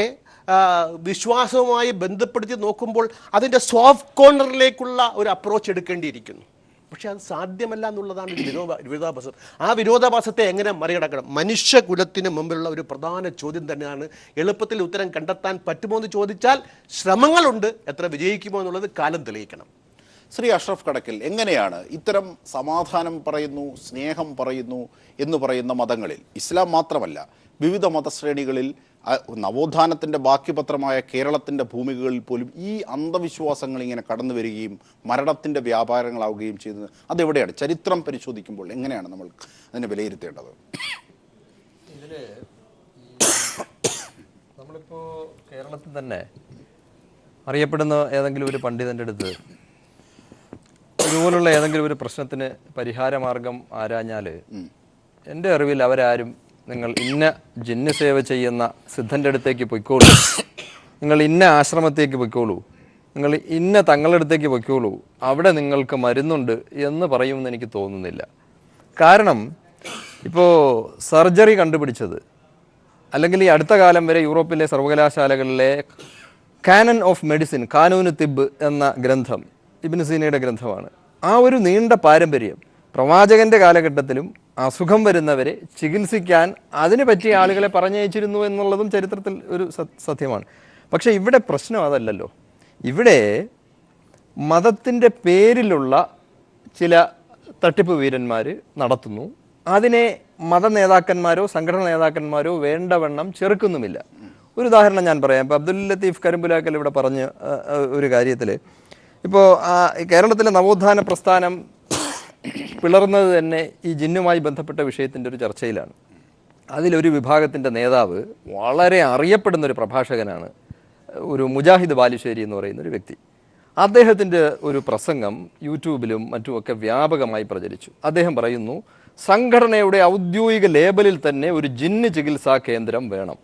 വിശ്വാസവുമായി ബന്ധപ്പെടുത്തി നോക്കുമ്പോൾ അതിൻ്റെ സോഫ്റ്റ് കോർണറിലേക്കുള്ള ഒരു അപ്രോച്ച് എടുക്കേണ്ടിയിരിക്കുന്നു. പക്ഷെ അത് സാധ്യമല്ല എന്നുള്ളതാണ് വിരോധാഭാസം. ആ വിരോധാഭാസത്തെ എങ്ങനെ മറികടക്കണം? മനുഷ്യകുലത്തിന് മുമ്പിലുള്ള ഒരു പ്രധാന ചോദ്യം തന്നെയാണ്. എളുപ്പത്തിൽ ഉത്തരം കണ്ടെത്താൻ പറ്റുമോ എന്ന് ചോദിച്ചാൽ ശ്രമങ്ങളുണ്ട്, എത്ര വിജയിക്കുമോ എന്നുള്ളത് കാലം തെളിയിക്കണം. ശ്രീ അഷ്റഫ് കടക്കൽ, എങ്ങനെയാണ് ഇത്തരം സമാധാനം പറയുന്നു, സ്നേഹം പറയുന്നു എന്ന് പറയുന്ന മതങ്ങളിൽ, ഇസ്ലാം മാത്രമല്ല വിവിധ മതശ്രേണികളിൽ, നവോത്ഥാനത്തിൻ്റെ ബാക്കി പത്രമായ കേരളത്തിൻ്റെ ഭൂമികളിൽ പോലും ഈ അന്ധവിശ്വാസങ്ങൾ ഇങ്ങനെ കടന്നു വരികയും മരണത്തിൻ്റെ വ്യാപാരങ്ങളാവുകയും ചെയ്യുന്നത്? അതെവിടെയാണ്? ചരിത്രം പരിശോധിക്കുമ്പോൾ എങ്ങനെയാണ് നമ്മൾ അതിനെ വിലയിരുത്തേണ്ടത്? ഇതിൽ നമ്മളിപ്പോൾ കേരളത്തിൽ തന്നെ അറിയപ്പെടുന്ന ഏതെങ്കിലും ഒരു പണ്ഡിതൻ്റെ അടുത്ത് ഇതുപോലുള്ള ഏതെങ്കിലും ഒരു പ്രശ്നത്തിന് പരിഹാരമാർഗം ആരാഞ്ഞാൽ എൻ്റെ അറിവിൽ അവരാരും നിങ്ങൾ ഇന്ന ജിന്ന് സേവ ചെയ്യുന്ന സിദ്ധൻ്റെ അടുത്തേക്ക് പൊയ്ക്കോളൂ, നിങ്ങൾ ഇന്ന ആശ്രമത്തേക്ക് പൊയ്ക്കോളൂ, നിങ്ങൾ ഇന്ന തങ്ങളുടെ അടുത്തേക്ക് പൊയ്ക്കോളൂ, അവിടെ നിങ്ങൾക്ക് മരുന്നുണ്ട് എന്ന് പറയുമെന്ന് എനിക്ക് തോന്നുന്നില്ല. കാരണം ഇപ്പോൾ സർജറി കണ്ടുപിടിച്ചത്, അല്ലെങ്കിൽ ഈ അടുത്ത കാലം വരെ യൂറോപ്പിലെ സർവകലാശാലകളിലെ കാനൻ ഓഫ് മെഡിസിൻ, കാനൂന് തിബ് എന്ന ഗ്രന്ഥം ഇബ്നു സീനയുടെ ഗ്രന്ഥമാണ്. ആ ഒരു നീണ്ട പാരമ്പര്യം പ്രവാചകന്റെ കാലഘട്ടത്തിലും അസുഖം വരുന്നവരെ ചികിത്സിക്കാൻ അതിന് പറ്റിയ ആളുകളെ പറഞ്ഞയച്ചിരുന്നു എന്നുള്ളതും ചരിത്രത്തിൽ ഒരു സത്യമാണ്. പക്ഷേ ഇവിടെ പ്രശ്നം അതല്ലല്ലോ. ഇവിടെ മതത്തിൻ്റെ പേരിലുള്ള ചില തട്ടിപ്പ് വീരന്മാർ നടത്തുന്നു. അതിനെ മത നേതാക്കന്മാരോ സംഘടനാ നേതാക്കന്മാരോ വേണ്ടവണ്ണം ചെറുക്കുന്നുമില്ല. ഒരു ഉദാഹരണം ഞാൻ പറയാം. ഇപ്പോൾ അബ്ദുൽ ലത്തീഫ് കരിമ്പുലാക്കൽ ഇവിടെ പറഞ്ഞ ഒരു കാര്യത്തിൽ, ഇപ്പോൾ കേരളത്തിലെ നവോത്ഥാന പ്രസ്ഥാനം പിളർന്നത് തന്നെ ഈ ജിന്നുമായി ബന്ധപ്പെട്ട വിഷയത്തിൻ്റെ ഒരു ചർച്ചയിലാണ്. അതിലൊരു വിഭാഗത്തിൻ്റെ നേതാവ് വളരെ അറിയപ്പെടുന്ന ഒരു പ്രഭാഷകനാണ്, ഒരു മുജാഹിദ് ബാലുശ്ശേരി എന്ന് പറയുന്ന ഒരു വ്യക്തി. അദ്ദേഹത്തിൻ്റെ ഒരു പ്രസംഗം യൂട്യൂബിലും മറ്റുമൊക്കെ വ്യാപകമായി പ്രചരിച്ചു. അദ്ദേഹം പറയുന്നു, സംഘടനയുടെ ഔദ്യോഗിക ലേബലിൽ തന്നെ ഒരു ജിന്ന് ചികിത്സാ കേന്ദ്രം വേണം.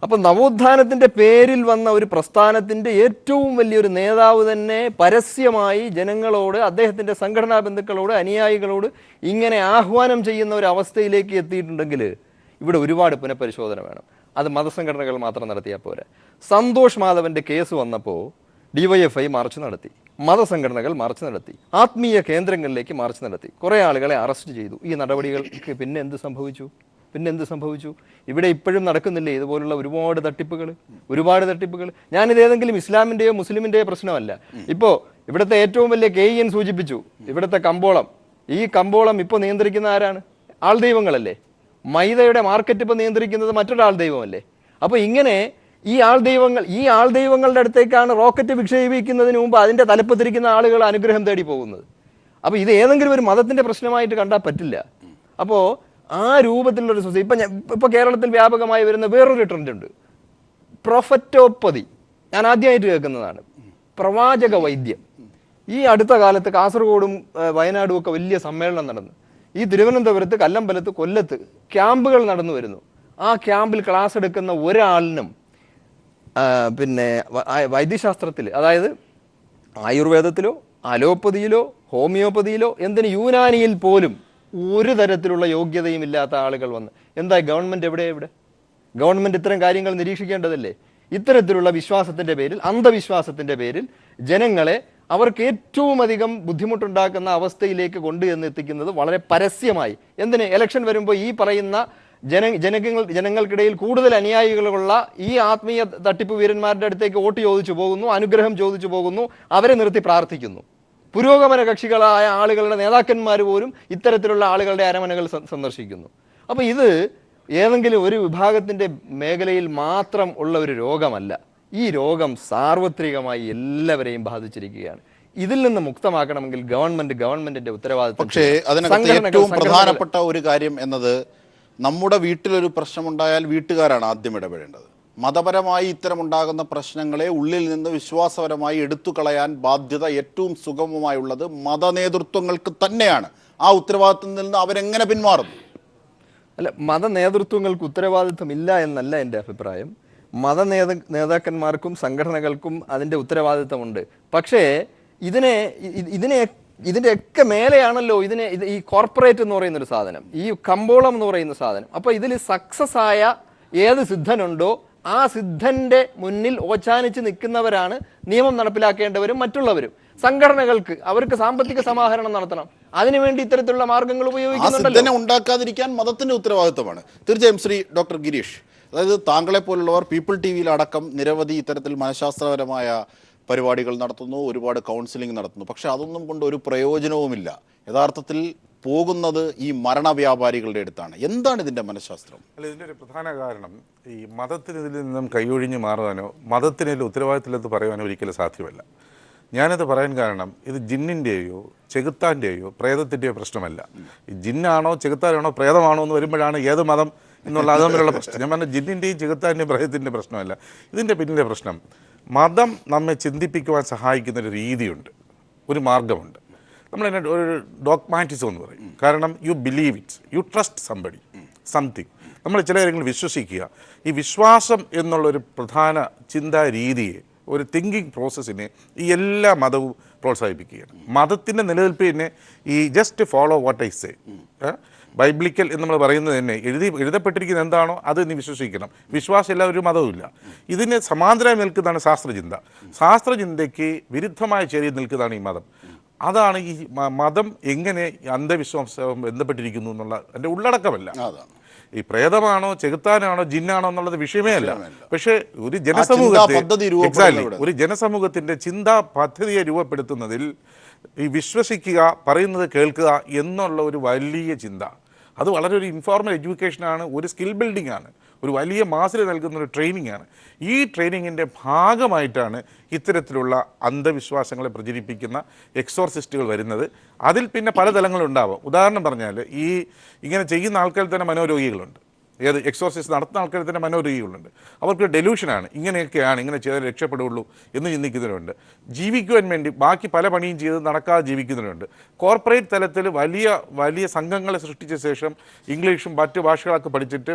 അപ്പം നവോത്ഥാനത്തിൻ്റെ പേരിൽ വന്ന ഒരു പ്രസ്ഥാനത്തിൻ്റെ ഏറ്റവും വലിയൊരു നേതാവ് തന്നെ പരസ്യമായി ജനങ്ങളോട്, അദ്ദേഹത്തിൻ്റെ സംഘടനാ ബന്ധുക്കളോട്, അനുയായികളോട് ഇങ്ങനെ ആഹ്വാനം ചെയ്യുന്ന ഒരു അവസ്ഥയിലേക്ക് എത്തിയിട്ടുണ്ടെങ്കിൽ ഇവിടെ ഒരുപാട് പുനഃപരിശോധന വേണം. അത് മതസംഘടനകൾ മാത്രം നടത്തിയാൽ പോരാ. സന്തോഷ് മാധവൻ്റെ കേസ് വന്നപ്പോൾ DYFI മാർച്ച് നടത്തി, മതസംഘടനകൾ മാർച്ച് നടത്തി, ആത്മീയ കേന്ദ്രങ്ങളിലേക്ക് മാർച്ച് നടത്തി, കുറേ ആളുകളെ അറസ്റ്റ് ചെയ്തു. ഈ നടപടികൾക്ക് പിന്നെ എന്ത് സംഭവിച്ചു? ഇവിടെ ഇപ്പോഴും നടക്കുന്നില്ലേ ഇതുപോലുള്ള ഒരുപാട് തട്ടിപ്പുകൾ? ഞാനിത് ഏതെങ്കിലും ഇസ്ലാമിൻ്റെയോ മുസ്ലിമിൻ്റെയോ പ്രശ്നമല്ല. ഇപ്പോൾ ഇവിടുത്തെ ഏറ്റവും വലിയ KEN സൂചിപ്പിച്ചു, ഇവിടുത്തെ കമ്പോളം, ഈ കമ്പോളം ഇപ്പോൾ നിയന്ത്രിക്കുന്ന ആരാണ്? ആൾ ദൈവങ്ങളല്ലേ. മൈദയുടെ മാർക്കറ്റ് ഇപ്പോൾ നിയന്ത്രിക്കുന്നത് മറ്റൊരാൾ ദൈവമല്ലേ. അപ്പോൾ ഇങ്ങനെ ഈ ആൾ ദൈവങ്ങളുടെ അടുത്തേക്കാണ് റോക്കറ്റ് വിക്ഷേപിക്കുന്നതിന് മുമ്പ് അതിൻ്റെ തലപ്പത്തിരിക്കുന്ന ആളുകൾ അനുഗ്രഹം തേടി പോകുന്നത്. അപ്പോൾ ഇത് ഏതെങ്കിലും ഒരു മതത്തിൻ്റെ പ്രശ്നമായിട്ട് കണ്ടാൽ പറ്റില്ല. അപ്പോൾ ആ രൂപത്തിലുള്ളൊരു സൊസൈറ്റി ഇപ്പോൾ കേരളത്തിൽ വ്യാപകമായി വരുന്ന വേറൊരു ട്രെൻഡ് ഉണ്ട്, പ്രൊഫറ്റോപ്പതി. ഞാൻ ആദ്യമായിട്ട് കേൾക്കുന്നതാണ്, പ്രവാചക വൈദ്യം. ഈ അടുത്ത കാലത്ത് കാസർഗോഡും വയനാടും ഒക്കെ വലിയ സമ്മേളനം നടന്നു. ഈ തിരുവനന്തപുരത്ത്, കല്ലമ്പലത്ത്, കൊല്ലത്ത് ക്യാമ്പുകൾ നടന്നു വരുന്നു. ആ ക്യാമ്പിൽ ക്ലാസ് എടുക്കുന്ന ഒരാളിനും പിന്നെ വൈദ്യശാസ്ത്രത്തിൽ, അതായത് ആയുർവേദത്തിലോ അലോപ്പതിയിലോ ഹോമിയോപ്പതിയിലോ എന്തിന് യുനാനിയിൽ പോലും ഒരു തരത്തിലുള്ള യോഗ്യതയും ഇല്ലാത്ത ആളുകൾ വന്ന് എന്തായി ഗവൺമെൻറ് എവിടെ? ഗവൺമെൻറ് ഇത്തരം കാര്യങ്ങൾ നിരീക്ഷിക്കേണ്ടതല്ലേ? ഇത്തരത്തിലുള്ള വിശ്വാസത്തിൻ്റെ പേരിൽ, അന്ധവിശ്വാസത്തിൻ്റെ പേരിൽ ജനങ്ങളെ അവർക്ക് ഏറ്റവും അധികം ബുദ്ധിമുട്ടുണ്ടാക്കുന്ന അവസ്ഥയിലേക്ക് കൊണ്ടുചെന്ന് എത്തിക്കുന്നത് വളരെ പരസ്യമായി. എന്തിന്? ഇലക്ഷൻ വരുമ്പോൾ ഈ പറയുന്ന ജനങ്ങൾക്കിടയിൽ കൂടുതൽ അനുയായികളുള്ള ഈ ആത്മീയ തട്ടിപ്പ് വീരന്മാരുടെ അടുത്തേക്ക് വോട്ട് ചോദിച്ചു പോകുന്നു, അനുഗ്രഹം ചോദിച്ചു പോകുന്നു, അവരെ നിർത്തി പ്രാർത്ഥിക്കുന്നു. പുരോഗമന കക്ഷികളായ ആളുകളുടെ നേതാക്കന്മാർ പോലും ഇത്തരത്തിലുള്ള ആളുകളുടെ അരമനകൾ സന്ദർശിക്കുന്നു. അപ്പോൾ ഇത് ഏതെങ്കിലും ഒരു വിഭാഗത്തിൻ്റെ മേഖലയിൽ മാത്രം ഉള്ള ഒരു രോഗമല്ല. ഈ രോഗം സാർവത്രികമായി എല്ലാവരെയും ബാധിച്ചിരിക്കുകയാണ്. ഇതിൽ നിന്ന് മുക്തമാക്കണമെങ്കിൽ ഗവൺമെന്റിന്റെ ഉത്തരവാദിത്വം. പക്ഷേ അതിനകത്ത് ഏറ്റവും പ്രധാനപ്പെട്ട ഒരു കാര്യം എന്നത്, നമ്മുടെ വീട്ടിലൊരു പ്രശ്നമുണ്ടായാൽ വീട്ടുകാരാണ് ആദ്യം ഇടപെടേണ്ടത്. മതപരമായി ഇത്തരമുണ്ടാകുന്ന പ്രശ്നങ്ങളെ ഉള്ളിൽ നിന്ന് വിശ്വാസപരമായി എടുത്തു കളയാൻ ബാധ്യത ഏറ്റവും സുഗമമായുള്ളത് മതനേതൃത്വങ്ങൾക്ക് തന്നെയാണ്. ആ ഉത്തരവാദിത്വത്തിൽ നിന്ന് അവരെങ്ങനെ പിന്മാറുന്നു? അല്ല, മത നേതൃത്വങ്ങൾക്ക് ഉത്തരവാദിത്വം ഇല്ല എന്നല്ല എൻ്റെ അഭിപ്രായം. നേതാക്കന്മാർക്കും സംഘടനകൾക്കും അതിൻ്റെ ഉത്തരവാദിത്വമുണ്ട്. പക്ഷേ ഇതിൻ്റെയൊക്കെ മേലെയാണല്ലോ ഈ കോർപ്പറേറ്റ് എന്ന് പറയുന്നൊരു സാധനം, ഈ കമ്പോളം എന്ന് പറയുന്ന സാധനം. അപ്പോൾ ഇതിൽ സക്സസ് ആയ ഏത് സിദ്ധനുണ്ടോ ആ സിദ്ധന്റെ മുന്നിൽ ഓച്ചാനിച്ച് നിൽക്കുന്നവരാണ് നിയമം നടപ്പിലാക്കേണ്ടവരും മറ്റുള്ളവരും. സംഘടനകൾക്ക് അവർക്ക് സാമ്പത്തിക സമാഹരണം നടത്തണം. അതിനുവേണ്ടി ഇത്തരത്തിലുള്ള മാർഗങ്ങൾ ഉപയോഗിക്കുന്നുണ്ടല്ലോ. ഉണ്ടാക്കാതിരിക്കാൻ മതത്തിന്റെ ഉത്തരവാദിത്വമാണ്. തീർച്ചയായും ശ്രീ ഡോക്ടർ ഗിരീഷ്, അതായത് താങ്കളെ പോലുള്ളവർ പീപ്പിൾ ടി വിയിൽ അടക്കം നിരവധി ഇത്തരത്തിൽ മനഃശാസ്ത്രപരമായ പരിപാടികൾ നടത്തുന്നു, ഒരുപാട് കൗൺസിലിംഗ് നടത്തുന്നു. പക്ഷെ അതൊന്നും കൊണ്ട് ഒരു പ്രയോജനവുമില്ല. യഥാർത്ഥത്തിൽ പോകുന്നത് ഈ മരണവ്യാപാരികളുടെ അടുത്താണ്. എന്താണ് ഇതിൻ്റെ മനഃശാസ്ത്രം? അല്ല, ഇതിൻ്റെ ഒരു പ്രധാന കാരണം ഈ മതത്തിന് ഇതിൽ നിന്നും കൈയൊഴിഞ്ഞ് മാറുവാനോ മതത്തിൻ്റെ ഉത്തരവാദിത്തത്തിലെന്ന് പറയാനോ ഒരിക്കലും സാധ്യമല്ല. ഞാനത് പറയാൻ കാരണം ഇത് ജിന്നിൻ്റെയോ ചെകുത്താൻ്റെയോ പ്രേതത്തിൻ്റെയോ പ്രശ്നമല്ല. ഈ ജിന്നാണോ ചെകുത്താനാണോ പ്രേതമാണോ എന്ന് വരുമ്പോഴാണ് ഏത് മതം എന്നുള്ള അത് തമ്മിലുള്ള പ്രശ്നം. ഞാൻ പറഞ്ഞ ജിന്നിൻ്റെയും ചെകുത്താൻ്റെയും പ്രേതത്തിൻ്റെ പ്രശ്നമല്ല. ഇതിൻ്റെ പിന്നിലെ പ്രശ്നം, മതം നമ്മെ ചിന്തിപ്പിക്കുവാൻ സഹായിക്കുന്ന ഒരു രീതിയുണ്ട്, ഒരു മാർഗമുണ്ട്. നമ്മളതിനെ ഒരു ഡോഗ്മാറ്റിസം എന്ന് പറയും. കാരണം you believe it, you trust something. നമ്മൾ ചില കാര്യങ്ങൾ വിശ്വസിക്കുക. ഈ വിശ്വാസം എന്നുള്ളൊരു പ്രധാന ചിന്താ രീതിയെ, ഒരു തിങ്കിങ് പ്രോസസ്സിനെ ഈ എല്ലാ മതവും പ്രോത്സാഹിപ്പിക്കുകയാണ്. മതത്തിൻ്റെ നിലനിൽപ്പിനെ ഈ just follow what I say, biblical എന്ന് നമ്മൾ പറയുന്നത് തന്നെ എഴുതപ്പെട്ടിരിക്കുന്നത് എന്താണോ അത് നീ വിശ്വസിക്കണം. വിശ്വാസമില്ല ഒരു മതവുമില്ല. ഇതിന് സമാന്തരമായി നിൽക്കുന്നതാണ് ശാസ്ത്രചിന്ത. ശാസ്ത്രചിന്തയ്ക്ക് വിരുദ്ധമായ ചേരിയിൽ നിൽക്കുന്നതാണ് ഈ മതം. അതാണ് ഈ മതം എങ്ങനെ അന്ധവിശ്വാസം ബന്ധപ്പെട്ടിരിക്കുന്നു എന്നുള്ള എൻ്റെ ഉള്ളടക്കമല്ല. ഈ പ്രേതമാണോ ചെകുത്താനാണോ ജിന്നാണോ എന്നുള്ളത് വിഷയമേ അല്ല. പക്ഷേ ഒരു ജനസമൂഹത്തിൻ്റെ ചിന്താ പദ്ധതിയെ രൂപപ്പെടുത്തുന്നതിൽ ഈ വിശ്വസിക്കുക, പറയുന്നത് കേൾക്കുക എന്നുള്ള ഒരു വലിയ ചിന്ത, അത് വളരെ ഒരു ഇൻഫോർമൽ എഡ്യൂക്കേഷനാണ്, ഒരു സ്കിൽ ബിൽഡിംഗ് ആണ്, ഒരു വലിയ മാസിൽ നൽകുന്ന ഒരു ട്രെയിനിങ് ആണ്. ഈ ട്രെയിനിങ്ങിൻ്റെ ഭാഗമായിട്ടാണ് ഇത്തരത്തിലുള്ള അന്ധവിശ്വാസങ്ങളെ പ്രചരിപ്പിക്കുന്ന എക്സോർസിസ്റ്റുകൾ വരുന്നത്. അതിൽ പിന്നെ പല തലങ്ങളുണ്ടാവാം. ഉദാഹരണം പറഞ്ഞാൽ ഇങ്ങനെ ചെയ്യുന്ന ആൾക്കാർ തന്നെ മനോരോഗികളുണ്ട്. ഏത് എക്സോർസിസ്റ്റ് നടത്തുന്ന ആൾക്കാർ തന്നെ മനോരോഗികളുണ്ട്. അവർക്ക് ഡെലൂഷനാണ്, ഇങ്ങനെയൊക്കെയാണ്, ഇങ്ങനെ ചെയ്താൽ രക്ഷപ്പെടുകയുള്ളൂ എന്ന് ചിന്തിക്കുന്നവരുണ്ട്. ജീവിക്കുവാൻ വേണ്ടി ബാക്കി പല പണിയും ചെയ്ത് നടക്കാതെ ജീവിക്കുന്നവരുണ്ട്. കോർപ്പറേറ്റ് തലത്തിൽ വലിയ വലിയ സംഘങ്ങളെ സൃഷ്ടിച്ച ശേഷം ഇംഗ്ലീഷും മറ്റ് ഭാഷകളൊക്കെ പഠിച്ചിട്ട്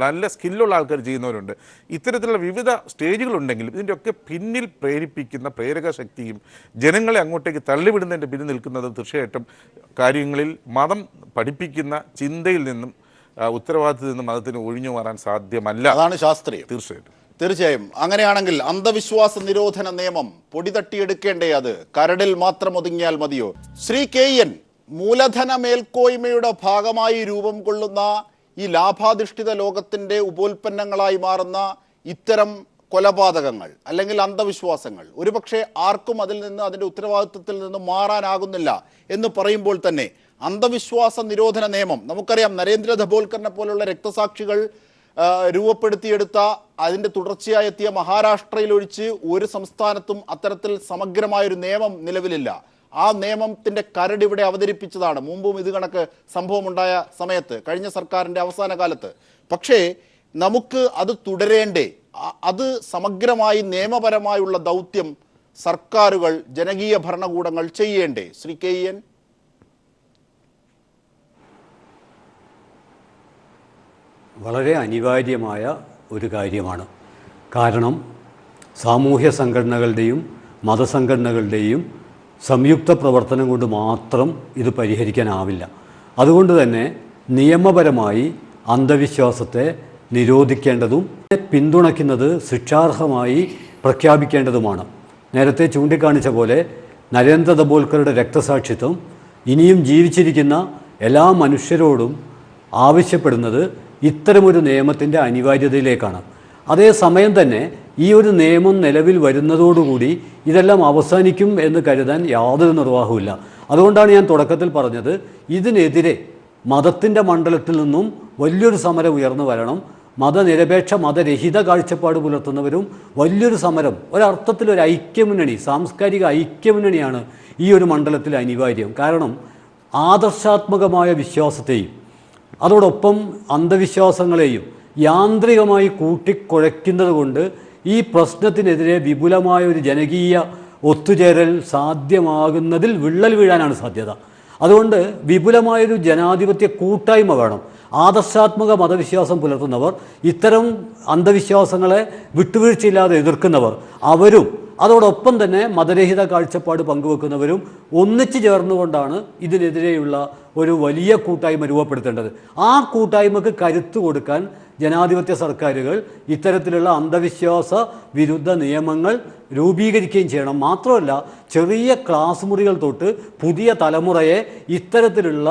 നല്ല സ്കില്ലുള്ള ആൾക്കാർ ചെയ്യുന്നവരുണ്ട്. ഇത്തരത്തിലുള്ള വിവിധ സ്റ്റേജുകളുണ്ടെങ്കിലും ഇതിൻ്റെയൊക്കെ പിന്നിൽ പ്രേരിപ്പിക്കുന്ന പ്രേരക ശക്തിയും ജനങ്ങളെ അങ്ങോട്ടേക്ക് തള്ളിവിടുന്നതിൻ്റെ പിന്നിൽ നിൽക്കുന്നത് തീർച്ചയായിട്ടും കാര്യങ്ങളിൽ മതം പഠിപ്പിക്കുന്ന ചിന്തയിൽ നിന്നും ഉത്തരവാദിത്തത്തിൽ നിന്ന് മതത്തിന് ഒഴിഞ്ഞു മാറാൻ സാധ്യമല്ല. അതാണ് ശാസ്ത്രീയം. തീർച്ചയായും അങ്ങനെയാണെങ്കിൽ അന്ധവിശ്വാസ നിരോധന നിയമം പൊടി തട്ടിയെടുക്കേണ്ടേ? അത് കരടിൽ മാത്രം ഒതുങ്ങിയാൽ മതിയോ? ശ്രീ KN, മൂലധന മേൽക്കോയ്മയുടെ ഭാഗമായി രൂപം കൊള്ളുന്ന ഈ ലാഭാധിഷ്ഠിത ലോകത്തിന്റെ ഉപോൽപ്പന്നങ്ങളായി മാറുന്ന ഇത്തരം കൊലപാതകങ്ങൾ അല്ലെങ്കിൽ അന്ധവിശ്വാസങ്ങൾ ഒരുപക്ഷെ ആർക്കും അതിൽ നിന്ന്, അതിൻ്റെ ഉത്തരവാദിത്വത്തിൽ നിന്ന് മാറാനാകുന്നില്ല എന്ന് പറയുമ്പോൾ തന്നെ അന്ധവിശ്വാസ നിരോധന നിയമം, നമുക്കറിയാം നരേന്ദ്ര ദബോൽക്കറിനെ പോലുള്ള രക്തസാക്ഷികൾ രൂപപ്പെടുത്തിയെടുത്ത, അതിൻ്റെ തുടർച്ചയായി എത്തിയ മഹാരാഷ്ട്രയിൽ ഒഴിച്ച് ഒരു സംസ്ഥാനത്തും അത്തരത്തിൽ സമഗ്രമായൊരു നിയമം നിലവിലില്ല. ആ നിയമത്തിൻ്റെ കരട് ഇവിടെ അവതരിപ്പിച്ചതാണ്. മുമ്പും ഇത് കണക്ക് സംഭവമുണ്ടായ സമയത്ത്, കഴിഞ്ഞ സർക്കാരിൻ്റെ അവസാന കാലത്ത്. പക്ഷേ നമുക്ക് അത് തുടരേണ്ടേ? അത് സമഗ്രമായി നിയമപരമായുള്ള ദൗത്യം സർക്കാരുകൾ, ജനകീയ ഭരണകൂടങ്ങൾ ചെയ്യേണ്ടേ? ശ്രീ KN. വളരെ അനിവാര്യമായ ഒരു കാര്യമാണ്. കാരണം സാമൂഹ്യ സംഘടനകളുടെയും മതസംഘടനകളുടെയും സംയുക്ത പ്രവർത്തനം കൊണ്ട് മാത്രം ഇത് പരിഹരിക്കാനാവില്ല. അതുകൊണ്ട് തന്നെ നിയമപരമായി അന്ധവിശ്വാസത്തെ നിരോധിക്കേണ്ടതും പിന്തുണയ്ക്കുന്നത് ശിക്ഷാർഹമായി പ്രഖ്യാപിക്കേണ്ടതുമാണ്. നേരത്തെ ചൂണ്ടിക്കാണിച്ച പോലെ നരേന്ദ്ര ദബോൽക്കറുടെ രക്തസാക്ഷിത്വം ഇനിയും ജീവിച്ചിരിക്കുന്ന എല്ലാ മനുഷ്യരോടും ആവശ്യപ്പെടുന്നത് ഇത്തരമൊരു നിയമത്തിൻ്റെ അനിവാര്യതയിലേക്കാണ്. അതേസമയം തന്നെ ഈ ഒരു നിയമം നിലവിൽ വരുന്നതോടുകൂടി ഇതെല്ലാം അവസാനിക്കും എന്ന് കരുതാൻ യാതൊരു നിർവാഹവുമില്ല. അതുകൊണ്ടാണ് ഞാൻ തുടക്കത്തിൽ പറഞ്ഞത്, ഇതിനെതിരെ മതത്തിൻ്റെ മണ്ഡലത്തിൽ നിന്നും വലിയൊരു സമരം ഉയർന്നു വരണം. മതനിരപേക്ഷ മതരഹിത കാഴ്ചപ്പാട് പുലർത്തുന്നവരും വലിയൊരു സമരം, ഒരർത്ഥത്തിൽ ഒരു ഐക്യമുന്നണി, സാംസ്കാരിക ഐക്യമുന്നണിയാണ് ഈ ഒരു മണ്ഡലത്തിൽ അനിവാര്യം. കാരണം ആദർശാത്മകമായ വിശ്വാസത്തെയും അതോടൊപ്പം അന്ധവിശ്വാസങ്ങളെയും യാന്ത്രികമായി കൂട്ടിക്കുഴയ്ക്കുന്നത് കൊണ്ട് ഈ പ്രശ്നത്തിനെതിരെ വിപുലമായ ഒരു ജനകീയ ഒത്തുചേരൽ സാധ്യമാകുന്നതിൽ വിള്ളൽ വീഴാനാണ് സാധ്യത. അതുകൊണ്ട് വിപുലമായൊരു ജനാധിപത്യ കൂട്ടായ്മ വേണം. ആദർശാത്മക മതവിശ്വാസം പുലർത്തുന്നവർ, ഇത്തരം അന്ധവിശ്വാസങ്ങളെ വിട്ടുവീഴ്ചയില്ലാതെ എതിർക്കുന്നവർ, അവരും അതോടൊപ്പം തന്നെ മതരഹിത കാഴ്ചപ്പാട് പങ്കുവെക്കുന്നവരും ഒന്നിച്ചു ചേർന്നുകൊണ്ടാണ് ഇതിനെതിരെയുള്ള ഒരു വലിയ കൂട്ടായ്മ രൂപപ്പെടുത്തേണ്ടത്. ആ കൂട്ടായ്മക്ക് കരുത്ത് കൊടുക്കാൻ ജനാധിപത്യ സർക്കാരുകൾ ഇത്തരത്തിലുള്ള അന്ധവിശ്വാസ വിരുദ്ധ നിയമങ്ങൾ രൂപീകരിക്കുകയും ചെയ്യണം. മാത്രമല്ല, ചെറിയ ക്ലാസ് മുറികൾ തൊട്ട് പുതിയ തലമുറയെ ഇത്തരത്തിലുള്ള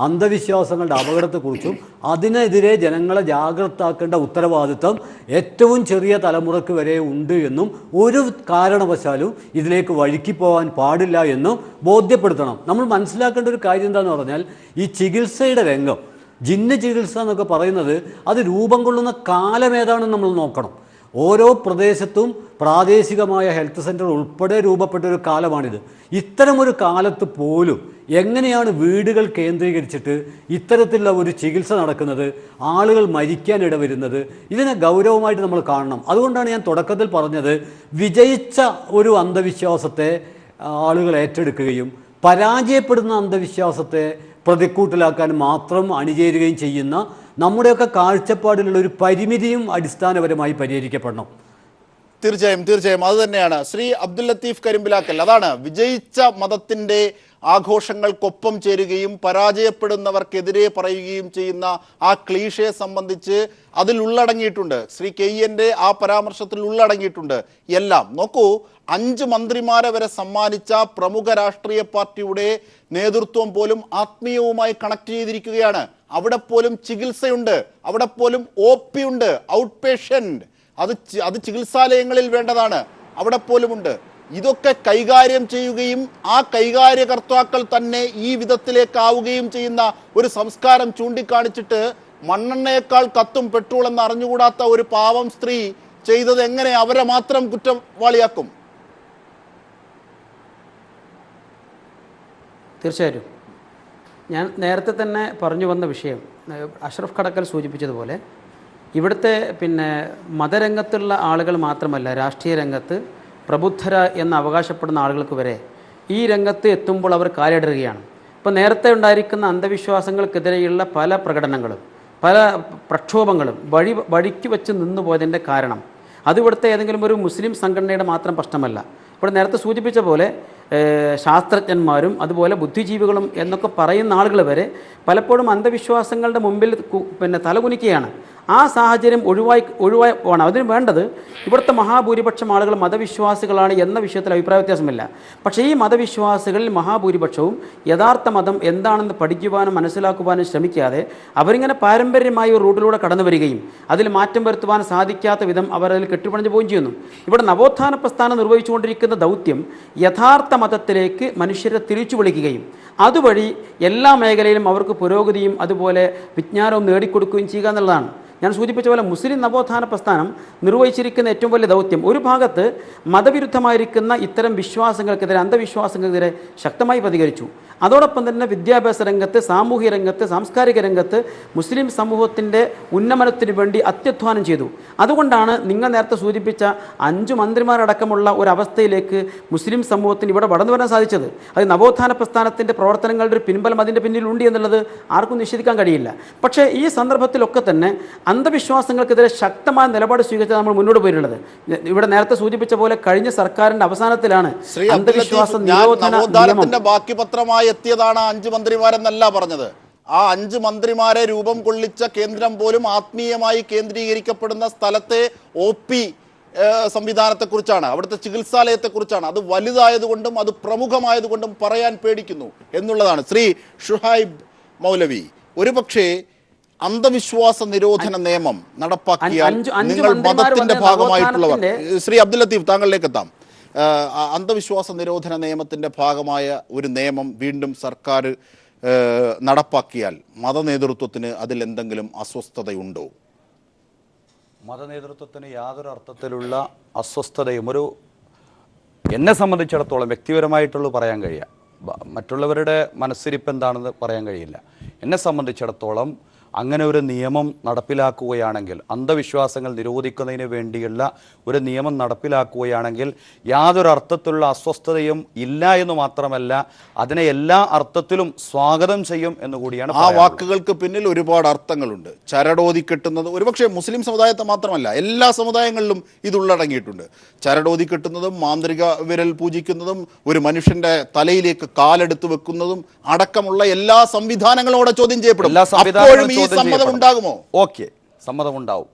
അന്ധവിശ്വാസങ്ങളുടെ അപകടത്തെക്കുറിച്ചും അതിനെതിരെ ജനങ്ങളെ ജാഗ്രതാക്കേണ്ട ഉത്തരവാദിത്വം ഏറ്റവും ചെറിയ തലമുറക്ക് വരെ ഉണ്ട് എന്നും ഒരു കാരണവശാലും ഇതിലേക്ക് വഴുക്കിപ്പോകാൻ പാടില്ല എന്നും ബോധ്യപ്പെടുത്തണം. നമ്മൾ മനസ്സിലാക്കേണ്ട ഒരു കാര്യം എന്താണെന്ന് പറഞ്ഞാൽ, ഈ ചികിത്സയുടെ രംഗം, ജിന്ന് ചികിത്സ എന്നൊക്കെ പറയുന്നത് അത് രൂപം കൊള്ളുന്ന കാലം ഏതാണെന്ന് നമ്മൾ നോക്കണം. ഓരോ പ്രദേശത്തും പ്രാദേശികമായ ഹെൽത്ത് സെൻ്റർ ഉൾപ്പെടെ രൂപപ്പെട്ട ഒരു കാലമാണിത്. ഇത്തരമൊരു കാലത്ത് പോലും എങ്ങനെയാണ് വീടുകൾ കേന്ദ്രീകരിച്ചിട്ട് ഇത്തരത്തിലുള്ള ഒരു ചികിത്സ നടക്കുന്നത്, ആളുകൾ മരിക്കാനിട വരുന്നത്? ഇതിനെ ഗൗരവമായിട്ട് നമ്മൾ കാണണം. അതുകൊണ്ടാണ് ഞാൻ തുടക്കത്തിൽ പറഞ്ഞത്, വിജയിച്ച ഒരു അന്ധവിശ്വാസത്തെ ആളുകൾ ഏറ്റെടുക്കുകയും പരാജയപ്പെടുന്ന അന്ധവിശ്വാസത്തെ പ്രതിക്കൂട്ടിലാക്കാൻ മാത്രം അണിചേരുകയും ചെയ്യുന്ന നമ്മുടെയൊക്കെ കാഴ്ചപ്പാടിലുള്ള ഒരു പരിമിതിയും അടിസ്ഥാനപരമായി പരിഹരിക്കപ്പെടണം. തീർച്ചയായും അത് തന്നെയാണ് ശ്രീ അബ്ദുൽ ലത്തീഫ് കരിമ്പിലാക്കൽ. അതാണ്, വിജയിച്ച മതത്തിൻ്റെ ആഘോഷങ്ങൾക്കൊപ്പം ചേരുകയും പരാജയപ്പെടുന്നവർക്കെതിരെ പറയുകയും ചെയ്യുന്ന ആ ക്ലീഷയെ സംബന്ധിച്ച് അതിൽ ഉള്ളടങ്ങിയിട്ടുണ്ട്. ശ്രീ കെയ്യൻ്റെ ആ പരാമർശത്തിൽ ഉള്ളടങ്ങിയിട്ടുണ്ട് എല്ലാം. നോക്കൂ, 5 മന്ത്രിമാരെ വരെ സമ്മാനിച്ച പ്രമുഖ രാഷ്ട്രീയ പാർട്ടിയുടെ നേതൃത്വം പോലും ആത്മീയവുമായി കണക്ട് ചെയ്തിരിക്കുകയാണ്. അവിടെ പോലും ചികിത്സയുണ്ട്, അവിടെ പോലും OP ഉണ്ട്, ഔട്ട് പേഷ്യൻ്റ്. അത് ചികിത്സാലയങ്ങളിൽ വേണ്ടതാണ്, അവിടെ പോലുമുണ്ട്. ഇതൊക്കെ കൈകാര്യം ചെയ്യുകയും ആ കൈകാര്യകർത്താക്കൾ തന്നെ ഈ വിധത്തിലേക്കാവുകയും ചെയ്യുന്ന ഒരു സംസ്കാരം ചൂണ്ടിക്കാണിച്ചിട്ട് മണ്ണെണ്ണയേക്കാൾ കത്തും പെട്രോൾ എന്ന് അറിഞ്ഞുകൂടാത്ത ഒരു പാവം സ്ത്രീ ചെയ്തത് എങ്ങനെ അവരെ മാത്രം കുറ്റവാളിയാക്കും? തീർച്ചയായിട്ടും ഞാൻ നേരത്തെ തന്നെ പറഞ്ഞു വന്ന വിഷയം അഷ്റഫ് കടക്കൽ സൂചിപ്പിച്ചതുപോലെ, ഇവിടുത്തെ മതരംഗത്തുള്ള ആളുകൾ മാത്രമല്ല, രാഷ്ട്രീയ രംഗത്ത് പ്രബുദ്ധര എന്ന് അവകാശപ്പെടുന്ന ആളുകൾക്ക് വരെ ഈ രംഗത്ത് എത്തുമ്പോൾ അവർ കാലിടറുകയാണ്. ഇപ്പോൾ നേരത്തെ ഉണ്ടായിരിക്കുന്ന അന്ധവിശ്വാസങ്ങൾക്കെതിരെയുള്ള പല പ്രകടനങ്ങളും പല പ്രക്ഷോഭങ്ങളും വഴിക്ക് വെച്ച് നിന്നുപോയതിൻ്റെ കാരണം അത് ഇവിടുത്തെ ഏതെങ്കിലും ഒരു മുസ്ലിം സംഘടനയുടെ മാത്രം പ്രശ്നമല്ല. ഇവിടെ നേരത്തെ സൂചിപ്പിച്ച പോലെ ശാസ്ത്രജ്ഞന്മാരും അതുപോലെ ബുദ്ധിജീവികളും എന്നൊക്കെ പറയുന്ന ആളുകൾ വരെ പലപ്പോഴും അന്ധവിശ്വാസങ്ങളുടെ മുമ്പിൽ തലകുനിക്കുകയാണ്. ആ സാഹചര്യം ഒഴിവായി പോകണം. അതിന് വേണ്ടത് ഇവിടുത്തെ മഹാഭൂരിപക്ഷം ആളുകൾ മതവിശ്വാസികളാണ് എന്ന വിഷയത്തിൽ അഭിപ്രായ വ്യത്യാസമില്ല. പക്ഷേ ഈ മതവിശ്വാസികളിൽ മഹാഭൂരിപക്ഷവും യഥാർത്ഥ മതം എന്താണെന്ന് പഠിക്കുവാനും മനസ്സിലാക്കുവാനും ശ്രമിക്കാതെ അവരിങ്ങനെ പാരമ്പര്യമായ ഒരു റൂട്ടിലൂടെ കടന്നു വരികയും അതിൽ മാറ്റം വരുത്തുവാൻ സാധിക്കാത്ത വിധം അവർ അതിൽ കെട്ടിപ്പണിഞ്ഞു പോവുകയും ചെയ്യുന്നു. ഇവിടെ നവോത്ഥാന പ്രസ്ഥാനം നിർവഹിച്ചുകൊണ്ടിരിക്കുന്ന ദൗത്യം യഥാർത്ഥ മതത്തിലേക്ക് മനുഷ്യരെ തിരിച്ചു വിളിക്കുകയും അതുവഴി എല്ലാ മേഖലയിലും അവർക്ക് പുരോഗതിയും അതുപോലെ വിജ്ഞാനവും നേടിക്കൊടുക്കുകയും ചെയ്യുക എന്നുള്ളതാണ്. ഞാൻ സൂചിപ്പിച്ച പോലെ മുസ്ലിം നവോത്ഥാന പ്രസ്ഥാനം നിർവഹിച്ചിരിക്കുന്ന ഏറ്റവും വലിയ ദൗത്യം ഒരു ഭാഗത്ത് മതവിരുദ്ധമായിരിക്കുന്ന ഇത്തരം വിശ്വാസങ്ങൾക്കെതിരെ, അന്ധവിശ്വാസങ്ങൾക്കെതിരെ ശക്തമായി പ്രതികരിച്ചു. അതോടൊപ്പം തന്നെ വിദ്യാഭ്യാസ രംഗത്ത്, സാമൂഹിക രംഗത്ത്, സാംസ്കാരിക രംഗത്ത് മുസ്ലിം സമൂഹത്തിൻ്റെ ഉന്നമനത്തിന് വേണ്ടി അത്യധ്വാനം ചെയ്തു. അതുകൊണ്ടാണ് നിങ്ങൾ നേരത്തെ സൂചിപ്പിച്ച 5 മന്ത്രിമാരടക്കമുള്ള ഒരവസ്ഥയിലേക്ക് മുസ്ലിം സമൂഹത്തിന് ഇവിടെ വളർന്നു വരാൻ സാധിച്ചത്. അത് നവോത്ഥാന പ്രസ്ഥാനത്തിൻ്റെ പ്രവർത്തനങ്ങളുടെ ഒരു പിൻബലം അതിൻ്റെ പിന്നിലുണ്ട് എന്നുള്ളത് ആർക്കും നിഷേധിക്കാൻ കഴിയില്ല. പക്ഷേ ഈ സന്ദർഭത്തിലൊക്കെ തന്നെ അന്ധവിശ്വാസങ്ങൾക്കെതിരെ ശക്തമായ നിലപാട് സ്വീകരിച്ച് നമ്മൾ മുന്നോട്ട് പോയിട്ടുള്ളത്. ഇവിടെ നേരത്തെ സൂചിപ്പിച്ച പോലെ കഴിഞ്ഞ സർക്കാരിൻ്റെ അവസാനത്തിലാണ് അന്ധവിശ്വാസ നിരോധന ബാക്കി പത്രമായി എത്തിയതാണ് 5 മന്ത്രിമാരെന്നല്ല പറഞ്ഞത്. ആ 5 മന്ത്രിമാരെ രൂപം കൊള്ളിച്ച കേന്ദ്രം പോലും ആത്മീയമായി കേന്ദ്രീകരിക്കപ്പെടുന്ന സ്ഥലത്തെ OP സംവിധാനത്തെക്കുറിച്ചാണ്, അവിടുത്തെ ചികിത്സാലയത്തെക്കുറിച്ചാണ്. അത് വലുതായതുകൊണ്ടും അത് പ്രമുഖമായതുകൊണ്ടും പറയാൻ പേടിക്കുന്നു എന്നുള്ളതാണ്. ശ്രീ ഷുഹൈബ് മൗലവി, ഒരുപക്ഷേ അന്ധവിശ്വാസ നിരോധന നിയമം നടപ്പാക്കിയാൽ നിങ്ങൾ മതത്തിന്റെ ഭാഗമായിട്ടുള്ളവർ, ശ്രീ അബ്ദുൽ ലത്തീഫ് താങ്കളിലേക്ക് എത്താം, അന്ധവിശ്വാസ നിരോധന നിയമത്തിന്റെ ഭാഗമായ ഒരു നിയമം വീണ്ടും സർക്കാർ നടപ്പാക്കിയാൽ മതനേതൃത്വത്തിന് അതിൽ എന്തെങ്കിലും അസ്വസ്ഥതയുണ്ടോ? മതനേതൃത്വത്തിന് യാതൊരു അർത്ഥത്തിലുള്ള അസ്വസ്ഥതയും എന്നെ സംബന്ധിച്ചിടത്തോളം വ്യക്തിപരമായിട്ടുള്ളൂ പറയാൻ കഴിയുക. മറ്റുള്ളവരുടെ മനസ്സിരിപ്പ് എന്താണെന്ന് പറയാൻ കഴിയില്ല. എന്നെ സംബന്ധിച്ചിടത്തോളം അങ്ങനെ ഒരു നിയമം നടപ്പിലാക്കുകയാണെങ്കിൽ, അന്ധവിശ്വാസങ്ങൾ നിരോധിക്കുന്നതിന് വേണ്ടിയുള്ള ഒരു നിയമം നടപ്പിലാക്കുകയാണെങ്കിൽ യാതൊരു അർത്ഥത്തിലുള്ള അസ്വസ്ഥതയും ഇല്ല എന്ന് മാത്രമല്ല, അതിനെ എല്ലാ അർത്ഥത്തിലും സ്വാഗതം ചെയ്യും എന്നുകൂടിയാണ്. ആ വാക്കുകൾക്ക് പിന്നിൽ ഒരുപാട് അർത്ഥങ്ങളുണ്ട്. ചരടോതി കെട്ടുന്നത് ഒരുപക്ഷെ മുസ്ലിം സമുദായത്തെ മാത്രമല്ല, എല്ലാ സമുദായങ്ങളിലും ഇത് ഉള്ളടങ്ങിയിട്ടുണ്ട്. ചരടോതി കെട്ടുന്നതും മാന്ത്രിക വിരൽ പൂജിക്കുന്നതും ഒരു മനുഷ്യന്റെ തലയിലേക്ക് കാലെടുത്ത് വെക്കുന്നതും അടക്കമുള്ള എല്ലാ സംവിധാനങ്ങളോടെ ചോദ്യം ചെയ്യപ്പെടും. അപ്പോഴും ഈ സമ്മതം ഉണ്ടാകുമോ? ഓക്കെ, സമ്മതമുണ്ടാവും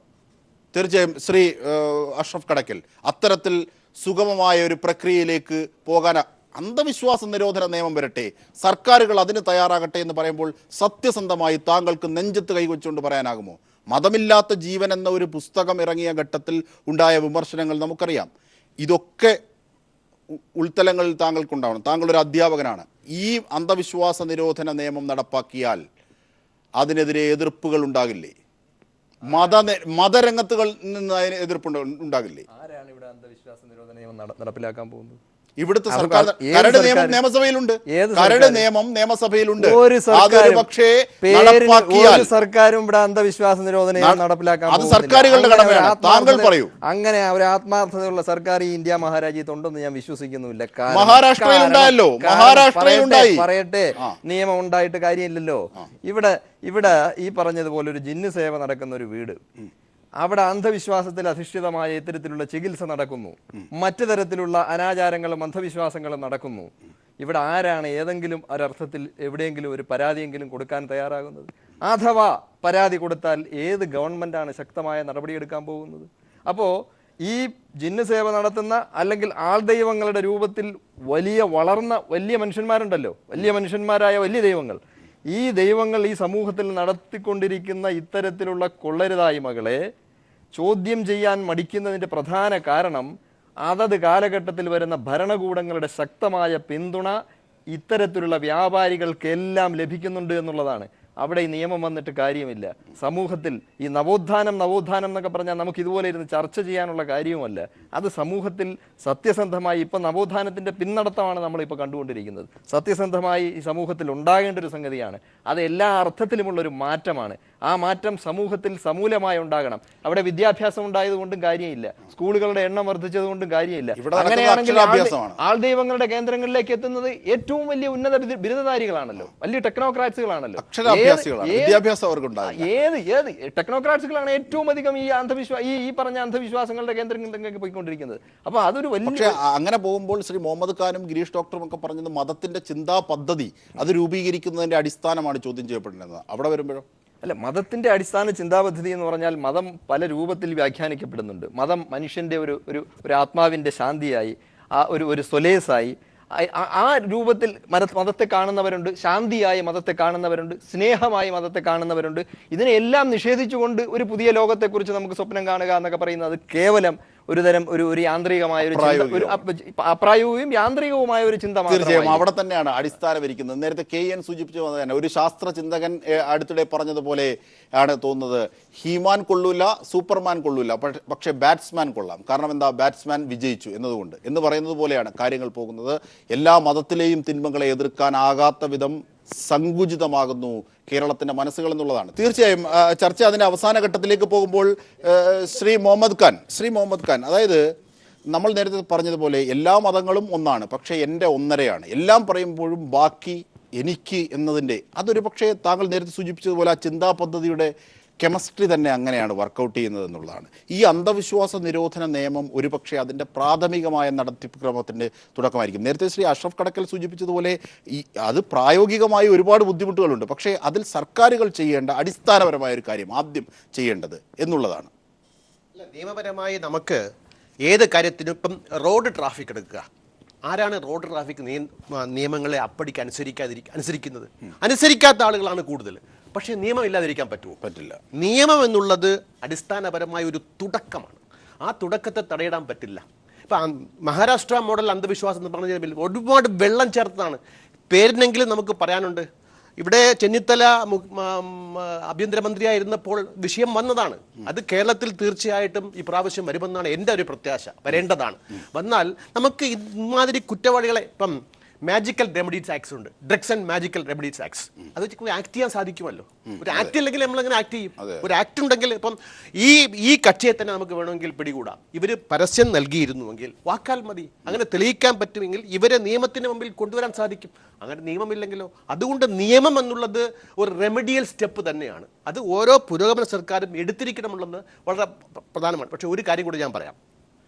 തീർച്ചയായും. ശ്രീ അഷ്റഫ് കടക്കൽ, അത്തരത്തിൽ സുഗമമായ ഒരു പ്രക്രിയയിലേക്ക് പോകാൻ അന്ധവിശ്വാസ നിരോധന നിയമം വരട്ടെ, സർക്കാരുകൾ അതിന് തയ്യാറാകട്ടെ എന്ന് പറയുമ്പോൾ സത്യസന്ധമായി താങ്കൾക്ക് നെഞ്ചത്ത് കൈവച്ചുകൊണ്ട് പറയാനാകുമോ? മതമില്ലാത്ത ജീവൻ എന്ന ഒരു പുസ്തകം ഇറങ്ങിയ ഘട്ടത്തിൽ ഉണ്ടായ വിമർശനങ്ങൾ നമുക്കറിയാം. ഇതൊക്കെ ഉൾത്തലങ്ങളിൽ താങ്കൾക്കുണ്ടാവണം. താങ്കളൊരു അധ്യാപകനാണ്. ഈ അന്ധവിശ്വാസ നിരോധന നിയമം നടപ്പാക്കിയാൽ അതിനെതിരെ എതിർപ്പുകൾ ഉണ്ടാകില്ലേ? മതരംഗത്തുകൾ നിന്ന് അതിന് എതിർപ്പ് ഉണ്ടാകില്ലേ? ആരാണ് ഇവിടെ അന്ധവിശ്വാസ നിരോധന നിയമം നടപ്പിലാക്കാൻ പോകുന്നത്? ഇവിടുത്തെ സർക്കാർ കരട് നിയമം നിയമസഭയിലുണ്ട്. കരട് നിയമം നിയമസഭയിലുണ്ട്. ഒരു സർക്കാരും ഇവിടെ അന്ധവിശ്വാസ നിരോധന നിയമം നടപ്പിലാക്കാൻ അത് സർക്കാരുകളുടെ കടമയാണ്. താങ്കൾ പറയൂ. അങ്ങനെ ഒരു ആത്മാർത്ഥതയുള്ള സർക്കാർ ഈ ഇന്ത്യ മഹാരാജ്യത്ത് ഉണ്ടെന്ന് ഞാൻ വിശ്വസിക്കുന്നില്ല. മഹാരാഷ്ട്രയിൽ ഉണ്ടായല്ലോ, മഹാരാഷ്ട്രയിൽ ഉണ്ടായി. പറയട്ടെ, നിയമം ഉണ്ടായിട്ട് കാര്യമില്ലല്ലോ. ഇവിടെ ഈ പറഞ്ഞതുപോലെ ഒരു ജിന്ന് സേവ നടക്കുന്ന ഒരു വീട്, അവിടെ അന്ധവിശ്വാസത്തിൽ അധിഷ്ഠിതമായ ഇത്തരത്തിലുള്ള ചികിത്സ നടക്കുന്നു, മറ്റു തരത്തിലുള്ള അനാചാരങ്ങളും അന്ധവിശ്വാസങ്ങളും നടക്കുന്നു. ഇവിടെ ആരാണ് ഏതെങ്കിലും ഒരർത്ഥത്തിൽ എവിടെയെങ്കിലും ഒരു പരാതിയെങ്കിലും കൊടുക്കാൻ തയ്യാറാകുന്നത്? അഥവാ പരാതി കൊടുത്താൽ ഏത് ഗവൺമെന്റാണ് ശക്തമായ നടപടിയെടുക്കാൻ പോകുന്നത്? അപ്പോൾ ഈ ജിന്ന് സേവ നടത്തുന്ന അല്ലെങ്കിൽ ആൾദൈവങ്ങളുടെ രൂപത്തിൽ വളർന്ന വലിയ മനുഷ്യന്മാരുണ്ടല്ലോ, വലിയ മനുഷ്യന്മാരായ വലിയ ദൈവങ്ങൾ, ഈ ദൈവങ്ങൾ ഈ സമൂഹത്തിൽ നടത്തിക്കൊണ്ടിരിക്കുന്ന ഇത്തരത്തിലുള്ള കൊള്ളരുതായ്മകളെ ചോദ്യം ചെയ്യാൻ മടിക്കുന്നതിൻ്റെ പ്രധാന കാരണം അതത് കാലഘട്ടത്തിൽ വരുന്ന ഭരണകൂടങ്ങളുടെ ശക്തമായ പിന്തുണ ഇത്തരത്തിലുള്ള വ്യാപാരികൾക്കെല്ലാം ലഭിക്കുന്നുണ്ട് എന്നുള്ളതാണ്. അവിടെ ഈ നിയമം വന്നിട്ട് കാര്യമില്ല. സമൂഹത്തിൽ ഈ നവോത്ഥാനം എന്നൊക്കെ പറഞ്ഞാൽ നമുക്ക് ഇതുപോലെ ഇരുന്ന് ചർച്ച ചെയ്യാനുള്ള കാര്യവുമല്ല. അത് സമൂഹത്തിൽ സത്യസന്ധമായി, ഇപ്പം നവോത്ഥാനത്തിൻ്റെ പിന്നടത്തമാണ് നമ്മളിപ്പോൾ കണ്ടുകൊണ്ടിരിക്കുന്നത്. സത്യസന്ധമായി ഈ സമൂഹത്തിൽ ഉണ്ടാകേണ്ട ഒരു സംഗതിയാണ്. അത് എല്ലാ അർത്ഥത്തിലുമുള്ളൊരു മാറ്റമാണ്. ആ മാറ്റം സമൂഹത്തിൽ സമൂലമായി ഉണ്ടാകണം. അവിടെ വിദ്യാഭ്യാസം ഉണ്ടായതുകൊണ്ടും കാര്യമില്ല, സ്കൂളുകളുടെ എണ്ണം വർദ്ധിച്ചതുകൊണ്ടും കാര്യമില്ല. അങ്ങനെയാണെങ്കിൽ ആൾദൈവങ്ങളുടെ കേന്ദ്രങ്ങളിലേക്ക് എത്തുന്നത് ഏറ്റവും വലിയ ഉന്നത ബിരുദധാരികളാണല്ലോ, വലിയ ടെക്നോക്രാറ്റ്സുകളാണല്ലോ. ഏത് ടെക്നോക്രാറ്റ്സുകളാണ് ഏറ്റവും അധികം ഈ പറഞ്ഞ അന്ധവിശ്വാസങ്ങളുടെ കേന്ദ്രങ്ങളിലേക്ക് പോയിക്കൊണ്ടിരിക്കുന്നത്. അപ്പൊ അതൊരു വലിയ അങ്ങനെ പോകുമ്പോൾ ശ്രീ മുഹമ്മദ് ഖാനും ഗിരീഷ് ഡോക്ടറും ഒക്കെ പറഞ്ഞത് മതത്തിന്റെ ചിന്താ പദ്ധതി അത് രൂപീകരിക്കുന്നതിന്റെ അടിസ്ഥാനമാണ് ചോദ്യം ചെയ്യപ്പെടുന്നത്. അവിടെ വരുമ്പോഴോ അല്ല, മതത്തിന്റെ അടിസ്ഥാന ചിന്താപദ്ധതി എന്ന് പറഞ്ഞാൽ മതം പല രൂപത്തിൽ വ്യാഖ്യാനിക്കപ്പെടുന്നുണ്ട്. മതം മനുഷ്യന്റെ ഒരു ആത്മാവിന്റെ ശാന്തിയായി, ഒരു സൊലേസായി, ആ രൂപത്തിൽ മതത്തെ കാണുന്നവരുണ്ട്, ശാന്തിയായി മതത്തെ കാണുന്നവരുണ്ട്, സ്നേഹമായി മതത്തെ കാണുന്നവരുണ്ട്. ഇതിനെല്ലാം നിഷേധിച്ചുകൊണ്ട് ഒരു പുതിയ ലോകത്തെക്കുറിച്ച് നമുക്ക് സ്വപ്നം കാണുക എന്നൊക്കെ പറയുന്നത് കേവലം ഒരുതരം ഒരു യാന്ത്രികമായ ഒരു അപ്രായോഗികവും യാന്ത്രികവുമായ ഒരു ചിന്ത. തീർച്ചയായും അവിടെ തന്നെയാണ് അടിസ്ഥാനമിരിക്കുന്നത്. നേരത്തെ KN സൂചിപ്പിച്ചു വന്നത് തന്നെ ഒരു ശാസ്ത്ര ചിന്തകൻ അടുത്തിടെ പറഞ്ഞതുപോലെ ആണ് തോന്നുന്നത്, ഹീമാൻ കൊള്ളൂല, സൂപ്പർമാൻ കൊള്ളൂല, പക്ഷേ ബാറ്റ്സ്മാൻ കൊള്ളാം. കാരണം എന്താ? ബാറ്റ്സ്മാൻ വിജയിച്ചു എന്നതുകൊണ്ട് എന്ന് പറയുന്നത് പോലെയാണ് കാര്യങ്ങൾ പോകുന്നത്. എല്ലാ മതത്തിലെയും തിന്മകളെ എതിർക്കാനാകാത്ത വിധം സങ്കുചിതമാകുന്നു കേരളത്തിന്റെ മനസ്സുകൾ എന്നുള്ളതാണ്. തീർച്ചയായും ചർച്ച അതിന്റെ അവസാന ഘട്ടത്തിലേക്ക് പോകുമ്പോൾ ശ്രീ മുഹമ്മദ് ഖാൻ, അതായത് നമ്മൾ നേരത്തെ പറഞ്ഞതുപോലെ എല്ലാ മതങ്ങളും ഒന്നാണ്, പക്ഷേ എൻ്റെ ഒന്നരയാണ്. എല്ലാം പറയുമ്പോഴും ബാക്കി എനിക്ക് എന്നതിൻ്റെ അതൊരു പക്ഷേ താങ്കൾ നേരത്തെ സൂചിപ്പിച്ചതുപോലെ ആ ചിന്താ പദ്ധതിയുടെ കെമിസ്ട്രി തന്നെ അങ്ങനെയാണ് വർക്കൗട്ട് ചെയ്യുന്നത് എന്നുള്ളതാണ്. ഈ അന്ധവിശ്വാസ നിരോധന നിയമം ഒരുപക്ഷെ അതിൻ്റെ പ്രാഥമികമായ നടത്തിക്രമത്തിൻ്റെ തുടക്കമായിരിക്കും. നേരത്തെ ശ്രീ അഷ്റഫ് കടക്കൽ സൂചിപ്പിച്ചതുപോലെ അത് പ്രായോഗികമായി ഒരുപാട് ബുദ്ധിമുട്ടുകളുണ്ട്. പക്ഷേ അതിൽ സർക്കാരുകൾ ചെയ്യേണ്ട അടിസ്ഥാനപരമായ ഒരു കാര്യം ആദ്യം ചെയ്യേണ്ടത് എന്നുള്ളതാണ്. നിയമപരമായി നമുക്ക് ഏത് കാര്യത്തിനും ഇപ്പം റോഡ് ട്രാഫിക് എടുക്കുക, ആരാണ് റോഡ് ട്രാഫിക് നിയമങ്ങളെ അപ്പടിക്ക് അനുസരിക്കുന്നത്? അനുസരിക്കാത്ത ആളുകളാണ് കൂടുതൽ. പക്ഷേ നിയമം ഇല്ലാതിരിക്കാൻ പറ്റില്ല. നിയമം എന്നുള്ളത് അടിസ്ഥാനപരമായ ഒരു തുടക്കമാണ്. ആ തുടക്കത്തെ തടയിടാൻ പറ്റില്ല. ഇപ്പം മഹാരാഷ്ട്ര മോഡൽ അന്ധവിശ്വാസം എന്ന് പറഞ്ഞ ഒരുപാട് വെള്ളം ചേർത്തതാണ്. പേരിനെങ്കിലും നമുക്ക് പറയാനുണ്ട്. ഇവിടെ ചെന്നിത്തല ആഭ്യന്തരമന്ത്രിയായിരുന്നപ്പോൾ വിഷയം വന്നതാണ്. അത് കേരളത്തിൽ തീർച്ചയായിട്ടും ഈ പ്രാവശ്യം വരുമെന്നാണ് എൻ്റെ ഒരു പ്രത്യാശ. വരേണ്ടതാണ്. വന്നാൽ നമുക്ക് ഇമാതിരി കുറ്റവാളികളെ, ഇപ്പം മാജിക്കൽ റെമഡീസ് ആക്ട്സ് ഉണ്ട്, drugs and magical remedies acts, അത് വെച്ച് ആക്ട് ചെയ്യാൻ സാധിക്കുമല്ലോ. ഒരു ആക്ട് ഇല്ലെങ്കിൽ നമ്മൾ എങ്ങനെ ആക്ട് ചെയ്യും? ഒരു ആക്ട് ഉണ്ടെങ്കിൽ ഇപ്പം ഈ കക്ഷിയെ തന്നെ നമുക്ക് വേണമെങ്കിൽ പിടികൂടാം. ഇവർ പരസ്യം നൽകിയിരുന്നുവെങ്കിൽ വാക്കാൽ മതി. അങ്ങനെ തെളിയിക്കാൻ പറ്റുമെങ്കിൽ ഇവരെ നിയമത്തിന് മുമ്പിൽ കൊണ്ടുവരാൻ സാധിക്കും. അങ്ങനെ നിയമമില്ലെങ്കിലോ? അതുകൊണ്ട് നിയമം എന്നുള്ളത് ഒരു റെമഡിയൽ സ്റ്റെപ്പ് തന്നെയാണ്. അത് ഓരോ പുരോഗമന സർക്കാരും എടുത്തിരിക്കണമെന്നുള്ളത് വളരെ പ്രധാനമാണ്. പക്ഷെ ഒരു കാര്യം കൂടി ഞാൻ പറയാം.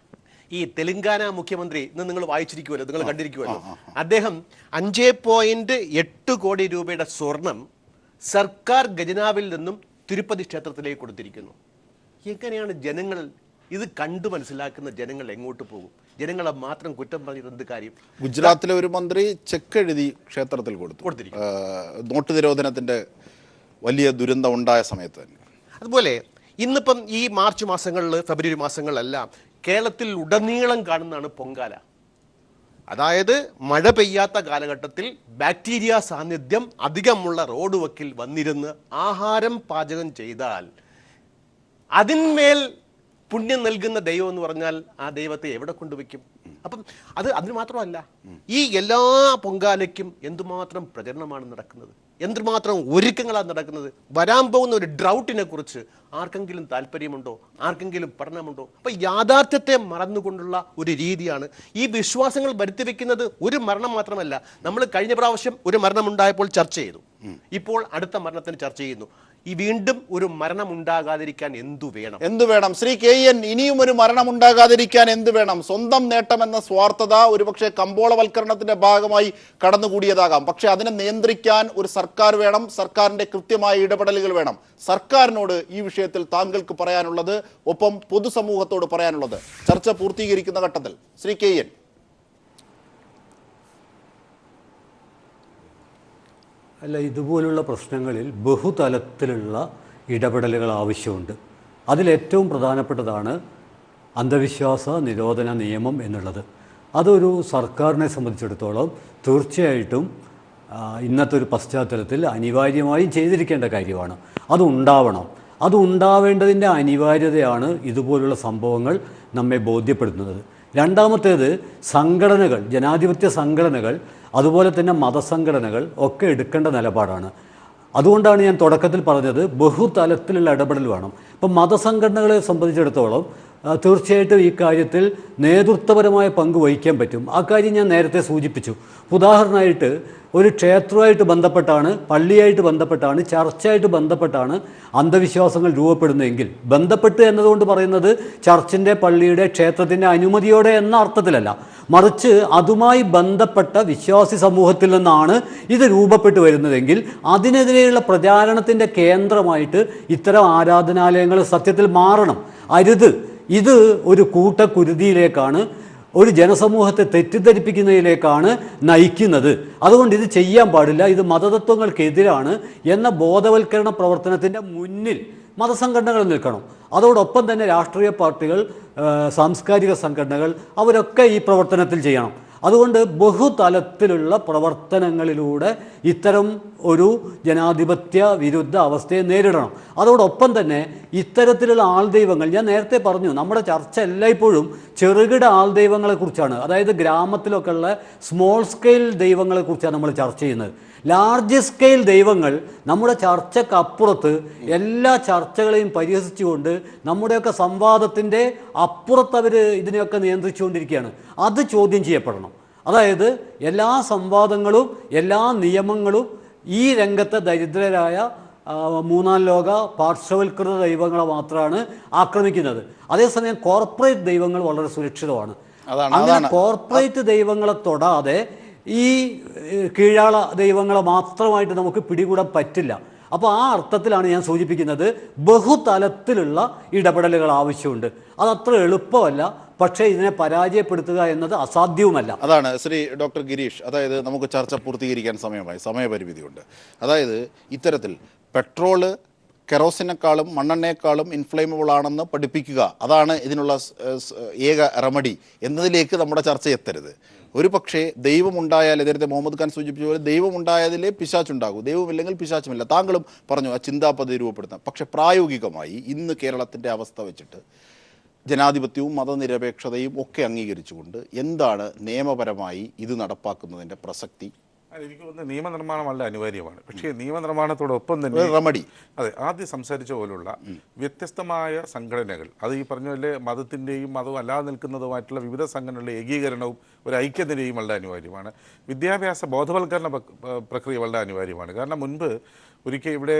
ഈ തെലങ്കാന മുഖ്യമന്ത്രി ഇന്ന് നിങ്ങൾ വായിച്ചിരിക്കുമല്ലോ, നിങ്ങൾ കണ്ടിരിക്കുമല്ലോ, അദ്ദേഹം 5.8 കോടി രൂപയുടെ സ്വർണം സർക്കാർ ഖജനാവിൽ നിന്നും തിരുപ്പതി ക്ഷേത്രത്തിലേക്ക് കൊടുത്തിരിക്കുന്നു. എങ്ങനെയാണ് ജനങ്ങൾ ഇത് കണ്ടു മനസ്സിലാക്കുന്ന? ജനങ്ങൾ എങ്ങോട്ട് പോകും? ജനങ്ങളെ മാത്രം കുറ്റം പറഞ്ഞിട്ട് എന്ത് കാര്യം? ഗുജറാത്തിലെ ഒരു മന്ത്രി ചെക്ക് എഴുതി ക്ഷേത്രത്തിൽ കൊടുത്തിരിക്കുന്നു, നോട്ട് നിരോധനത്തിന്റെ വലിയ ദുരന്തം ഉണ്ടായ സമയത്ത് തന്നെ. അതുപോലെ ഇന്നിപ്പം ഈ മാർച്ച് മാസങ്ങളിൽ, ഫെബ്രുവരി മാസങ്ങളിലെല്ലാം കേരളത്തിൽ ഉടനീളം കാണുന്നതാണ് പൊങ്കാല. അതായത് മഴ പെയ്യാത്ത കാലഘട്ടത്തിൽ ബാക്ടീരിയ സാന്നിധ്യം അധികമുള്ള റോഡ് വക്കിൽ വന്നിരുന്ന് ആഹാരം പാചകം ചെയ്താൽ അതിന്മേൽ പുണ്യം നൽകുന്ന ദൈവം എന്ന് പറഞ്ഞാൽ ആ ദൈവത്തെ എവിടെ കൊണ്ടുവയ്ക്കും? അപ്പം അതിന് മാത്രമല്ല, ഈ എല്ലാ പൊങ്കാലയ്ക്കും എന്തുമാത്രം പ്രചരണമാണ് നടക്കുന്നത്, എന്തുമാത്രം ഒരുക്കങ്ങളാണ് നടക്കുന്നത്. വരാൻ പോകുന്ന ഒരു ഡ്രൗട്ടിനെ കുറിച്ച് ആർക്കെങ്കിലും താല്പര്യമുണ്ടോ? ആർക്കെങ്കിലും പഠനമുണ്ടോ? അപ്പം യാഥാർത്ഥ്യത്തെ മറന്നുകൊണ്ടുള്ള ഒരു രീതിയാണ് ഈ വിശ്വാസങ്ങൾ വരുത്തി വെക്കുന്നത്. ഒരു മരണം മാത്രമല്ല, നമ്മൾ കഴിഞ്ഞ പ്രാവശ്യം ഒരു മരണമുണ്ടായപ്പോൾ ചർച്ച ചെയ്തു, ഇപ്പോൾ അടുത്ത മരണത്തിന് ചർച്ച ചെയ്യുന്നു. ഈ വീണ്ടും ഒരു മരണം ഉണ്ടാകാതിരിക്കാൻ എന്തു വേണം? ശ്രീ KN, ഇനിയും ഒരു മരണം ഉണ്ടാകാതിരിക്കാൻ എന്ത് വേണം? സ്വന്തം നേട്ടമെന്ന സ്വാർത്ഥത ഒരുപക്ഷെ കമ്പോളവൽക്കരണത്തിന്റെ ഭാഗമായി കടന്നുകൂടിയതാകാം. പക്ഷെ അതിനെ നിയന്ത്രിക്കാൻ ഒരു സർക്കാർ വേണം, സർക്കാരിന്റെ കൃത്യമായ ഇടപെടലുകൾ വേണം. സർക്കാരിനോട് ഈ വിഷയത്തിൽ താങ്കൾക്ക് പറയാനുള്ളത്, ഒപ്പം പൊതുസമൂഹത്തോട് പറയാനുള്ളത്, ചർച്ച പൂർത്തീകരിക്കുന്ന ഘട്ടത്തിൽ ശ്രീ KN. അല്ല, ഇതുപോലുള്ള പ്രശ്നങ്ങളിൽ ബഹുതലത്തിലുള്ള ഇടപെടലുകൾ ആവശ്യമുണ്ട്. അതിലേറ്റവും പ്രധാനപ്പെട്ടതാണ് അന്ധവിശ്വാസ നിരോധന നിയമം എന്നുള്ളത്. അതൊരു സർക്കാരിനെ സംബന്ധിച്ചിടത്തോളം തീർച്ചയായിട്ടും ഇന്നത്തെ ഒരു പശ്ചാത്തലത്തിൽ അനിവാര്യമായും ചെയ്തിരിക്കേണ്ട കാര്യമാണ്. അതുണ്ടാവണം. അതുണ്ടാവേണ്ടതിൻ്റെ അനിവാര്യതയാണ് ഇതുപോലുള്ള സംഭവങ്ങൾ നമ്മെ ബോധ്യപ്പെടുത്തുന്നത്. രണ്ടാമത്തേത്, സംഘടനകൾ, ജനാധിപത്യ സംഘടനകൾ, അതുപോലെ തന്നെ മതസംഘടനകൾ ഒക്കെ എടുക്കേണ്ട നിലപാടാണ്. അതുകൊണ്ടാണ് ഞാൻ തുടക്കത്തിൽ പറഞ്ഞത് ബഹുതലത്തിലുള്ള ഇടപെടൽ വേണം. ഇപ്പം മതസംഘടനകളെ സംബന്ധിച്ചിടത്തോളം തീർച്ചയായിട്ടും ഈ കാര്യത്തിൽ നേതൃത്വപരമായ പങ്ക് വഹിക്കാൻ പറ്റും. ആ കാര്യം ഞാൻ നേരത്തെ സൂചിപ്പിച്ചു. ഉദാഹരണമായിട്ട് ഒരു ക്ഷേത്രമായിട്ട് ബന്ധപ്പെട്ടാണ്, പള്ളിയായിട്ട് ബന്ധപ്പെട്ടാണ്, ചർച്ചായിട്ട് ബന്ധപ്പെട്ടാണ് അന്ധവിശ്വാസങ്ങൾ രൂപപ്പെടുന്നതെങ്കിൽ, ബന്ധപ്പെട്ട് എന്നതുകൊണ്ട് പറയുന്നത് ചർച്ചിൻ്റെ, പള്ളിയുടെ, ക്ഷേത്രത്തിൻ്റെ അനുമതിയോടെ എന്ന അർത്ഥത്തിലല്ല, മറിച്ച് അതുമായി ബന്ധപ്പെട്ട വിശ്വാസി സമൂഹത്തിൽ നിന്നാണ് ഇത് രൂപപ്പെട്ടു വരുന്നതെങ്കിൽ അതിനെതിരെയുള്ള പ്രചാരണത്തിൻ്റെ കേന്ദ്രമായിട്ട് ഇത്തരം ആരാധനാലയങ്ങൾ സത്യത്തിൽ മാറണം. അരുത്. ഇത് ഒരു കൂട്ടക്കുരുതിയിലേക്കാണ്, ഒരു ജനസമൂഹത്തെ തെറ്റിദ്ധരിപ്പിക്കുന്നതിലേക്കാണ് നയിക്കുന്നത്. അതുകൊണ്ട് ഇത് ചെയ്യാൻ പാടില്ല, ഇത് മതതത്വങ്ങൾക്കെതിരാണ് എന്ന ബോധവൽക്കരണ പ്രവർത്തനത്തിൻ്റെ മുന്നിൽ മതസംഘടനകൾ നിൽക്കണം. അതോടൊപ്പം തന്നെ രാഷ്ട്രീയ പാർട്ടികൾ, സാംസ്കാരിക സംഘടനകൾ, അവരൊക്കെ ഈ പ്രവർത്തനത്തിൽ ചെയ്യണം. അതുകൊണ്ട് ബഹുതലത്തിലുള്ള പ്രവർത്തനങ്ങളിലൂടെ ഇത്തരം ഒരു ജനാധിപത്യ വിരുദ്ധ അവസ്ഥയെ നേരിടണം. അതോടൊപ്പം തന്നെ ഇത്തരത്തിലുള്ള ആൾദൈവങ്ങൾ, ഞാൻ നേരത്തെ പറഞ്ഞു, നമ്മുടെ ചർച്ച എല്ലായ്പ്പോഴും ചെറുകിട ആൾദൈവങ്ങളെക്കുറിച്ചാണ്. അതായത് ഗ്രാമത്തിലൊക്കെ ഉള്ള സ്മോൾ സ്കെയിൽ ദൈവങ്ങളെക്കുറിച്ചാണ് നമ്മൾ ചർച്ച ചെയ്യുന്നത്. ലാർജ് സ്കെയിൽ ദൈവങ്ങൾ നമ്മുടെ ചർച്ചക്കപ്പുറത്ത്, എല്ലാ ചർച്ചകളെയും പരിഹസിച്ചുകൊണ്ട് നമ്മുടെയൊക്കെ സംവാദത്തിൻ്റെ അപ്പുറത്ത് അവർ ഇതിനെയൊക്കെ നിയന്ത്രിച്ചുകൊണ്ടിരിക്കുകയാണ്. അത് ചോദ്യം ചെയ്യപ്പെടണം. അതായത് എല്ലാ സംവാദങ്ങളും എല്ലാ നിയമങ്ങളും ഈ രംഗത്തെ ദരിദ്രരായ മൂന്നാം ലോക പാർശ്വവൽകൃത ദൈവങ്ങളെ മാത്രമാണ് ആക്രമിക്കുന്നത്. അതേസമയം കോർപ്പറേറ്റ് ദൈവങ്ങൾ വളരെ സുരക്ഷിതമാണ്. അങ്ങനെ കോർപ്പറേറ്റ് ദൈവങ്ങളെ തൊടാതെ ഈ കീഴാള ദൈവങ്ങളെ മാത്രമായിട്ട് നമുക്ക് പിടികൂടാൻ പറ്റില്ല. അപ്പോൾ ആ അർത്ഥത്തിലാണ് ഞാൻ സൂചിപ്പിക്കുന്നത്, ബഹുതലത്തിലുള്ള ഇടപെടലുകൾ ആവശ്യമുണ്ട്. അതത്ര എളുപ്പമല്ല, പക്ഷേ ഇതിനെ പരാജയപ്പെടുത്തുക എന്നത് അസാധ്യവുമല്ല. അതാണ് ശ്രീ ഡോക്ടർ ഗിരീഷ്. അതായത് നമുക്ക് ചർച്ച പൂർത്തീകരിക്കാൻ സമയമായി, സമയപരിമിതിയുണ്ട്. അതായത് ഇത്തരത്തിൽ പെട്രോള്, കെറോസിനേക്കാളും മണ്ണെണ്ണയെക്കാളും ഇൻഫ്ലേമബിൾ ആണെന്ന് പഠിപ്പിക്കുക, അതാണ് ഇതിനുള്ള ഏക റെമഡി എന്നതിലേക്ക് നമ്മുടെ ചർച്ച എത്തരുത്. ഒരു പക്ഷേ ദൈവമുണ്ടായാൽ, നേരത്തെ മുഹമ്മദ് ഖാൻ സൂചിപ്പിച്ച പോലെ ദൈവമുണ്ടായതിലേ പിശാച്ചുണ്ടാകൂ, ദൈവമില്ലെങ്കിൽ പിശാച്ചുമില്ല. താങ്കളും പറഞ്ഞു ആ ചിന്താപദ്ധതി രൂപപ്പെടുത്താം. പക്ഷെ പ്രായോഗികമായി ഇന്ന് കേരളത്തിൻ്റെ അവസ്ഥ വെച്ചിട്ട് ജനാധിപത്യവും മതനിരപേക്ഷതയും ഒക്കെ അംഗീകരിച്ചുകൊണ്ട് എന്താണ് നിയമപരമായി ഇത് നടപ്പാക്കുന്നതിൻ്റെ പ്രസക്തി? എനിക്ക് തോന്നുന്നത് നിയമനിർമ്മാണം വളരെ അനിവാര്യമാണ്. പക്ഷേ നിയമനിർമ്മാണത്തോടൊപ്പം തന്നെ റെമഡി, അതെ, ആദ്യം സംസാരിച്ച പോലുള്ള വ്യത്യസ്തമായ സംഘടനകൾ, അത് ഈ പറഞ്ഞ പോലെ മതത്തിൻ്റെയും മതവും അല്ലാതെ നിൽക്കുന്നതുമായിട്ടുള്ള വിവിധ സംഘടനകളുടെ ഏകീകരണവും ഒരു ഐക്യനിരയും വളരെ അനിവാര്യമാണ്. വിദ്യാഭ്യാസ ബോധവൽക്കരണ പ്രക്രിയ വളരെ അനിവാര്യമാണ്. കാരണം മുൻപ് ഒരിക്കൽ ഇവിടെ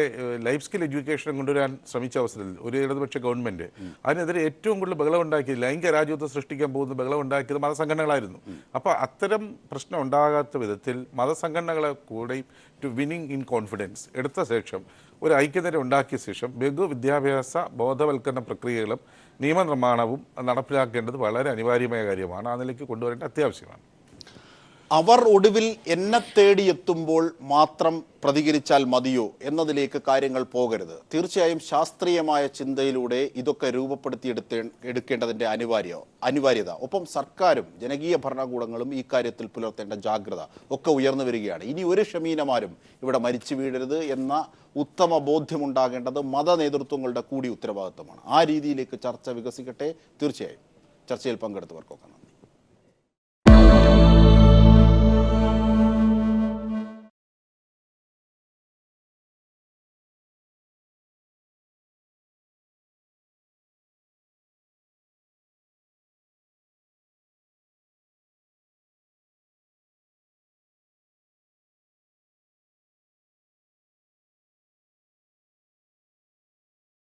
ലൈഫ് സ്കിൽ എഡ്യൂക്കേഷൻ കൊണ്ടുവരാൻ ശ്രമിച്ച അവസരത്തിൽ ഒരു ഇടതുപക്ഷ ഗവൺമെൻറ് അതിനെതിരെ ഏറ്റവും കൂടുതൽ ബഹളം ഉണ്ടാക്കിയത്, ലൈംഗിക രാജ്യത്വം സൃഷ്ടിക്കാൻ പോകുന്ന ബഹളം ഉണ്ടാക്കിയത് മതസംഘടനകളായിരുന്നു. അപ്പോൾ അത്തരം പ്രശ്നം ഉണ്ടാകാത്ത വിധത്തിൽ മതസംഘടനകളെ കൂടെ ടു വിന്നിങ് ഇൻ കോൺഫിഡൻസ് എടുത്ത ശേഷം ഒരു ഐക്യനിര ഉണ്ടാക്കിയ ശേഷം വിദ്യാഭ്യാസ ബോധവൽക്കരണ പ്രക്രിയകളും നിയമനിർമ്മാണവും നടപ്പിലാക്കേണ്ടത് വളരെ അനിവാര്യമായ കാര്യമാണ്. ആ നിലയ്ക്ക് കൊണ്ടുവരേണ്ട അത്യാവശ്യമാണ്. അവർ ഒടുവിൽ എന്നെ തേടിയെത്തുമ്പോൾ മാത്രം പ്രതികരിച്ചാൽ മതിയോ എന്നതിലേക്ക് കാര്യങ്ങൾ പോകരുത്. തീർച്ചയായും ശാസ്ത്രീയമായ ചിന്തയിലൂടെ ഇതൊക്കെ എടുക്കേണ്ടതിൻ്റെ അനിവാര്യത, ഒപ്പം സർക്കാരും ജനകീയ ഭരണകൂടങ്ങളും ഈ കാര്യത്തിൽ പുലർത്തേണ്ട ജാഗ്രത ഒക്കെ ഉയർന്നു വരികയാണ്. ഇനി ഒരു ഷമീനമാരും ഇവിടെ മരിച്ചു വീഴരുത് എന്ന ഉത്തമ ബോധ്യമുണ്ടാകേണ്ടത് മത നേതൃത്വങ്ങളുടെ കൂടി ഉത്തരവാദിത്തമാണ്. ആ രീതിയിലേക്ക് ചർച്ച വികസിക്കട്ടെ. തീർച്ചയായും ചർച്ചയിൽ പങ്കെടുത്തവർക്കൊക്കെ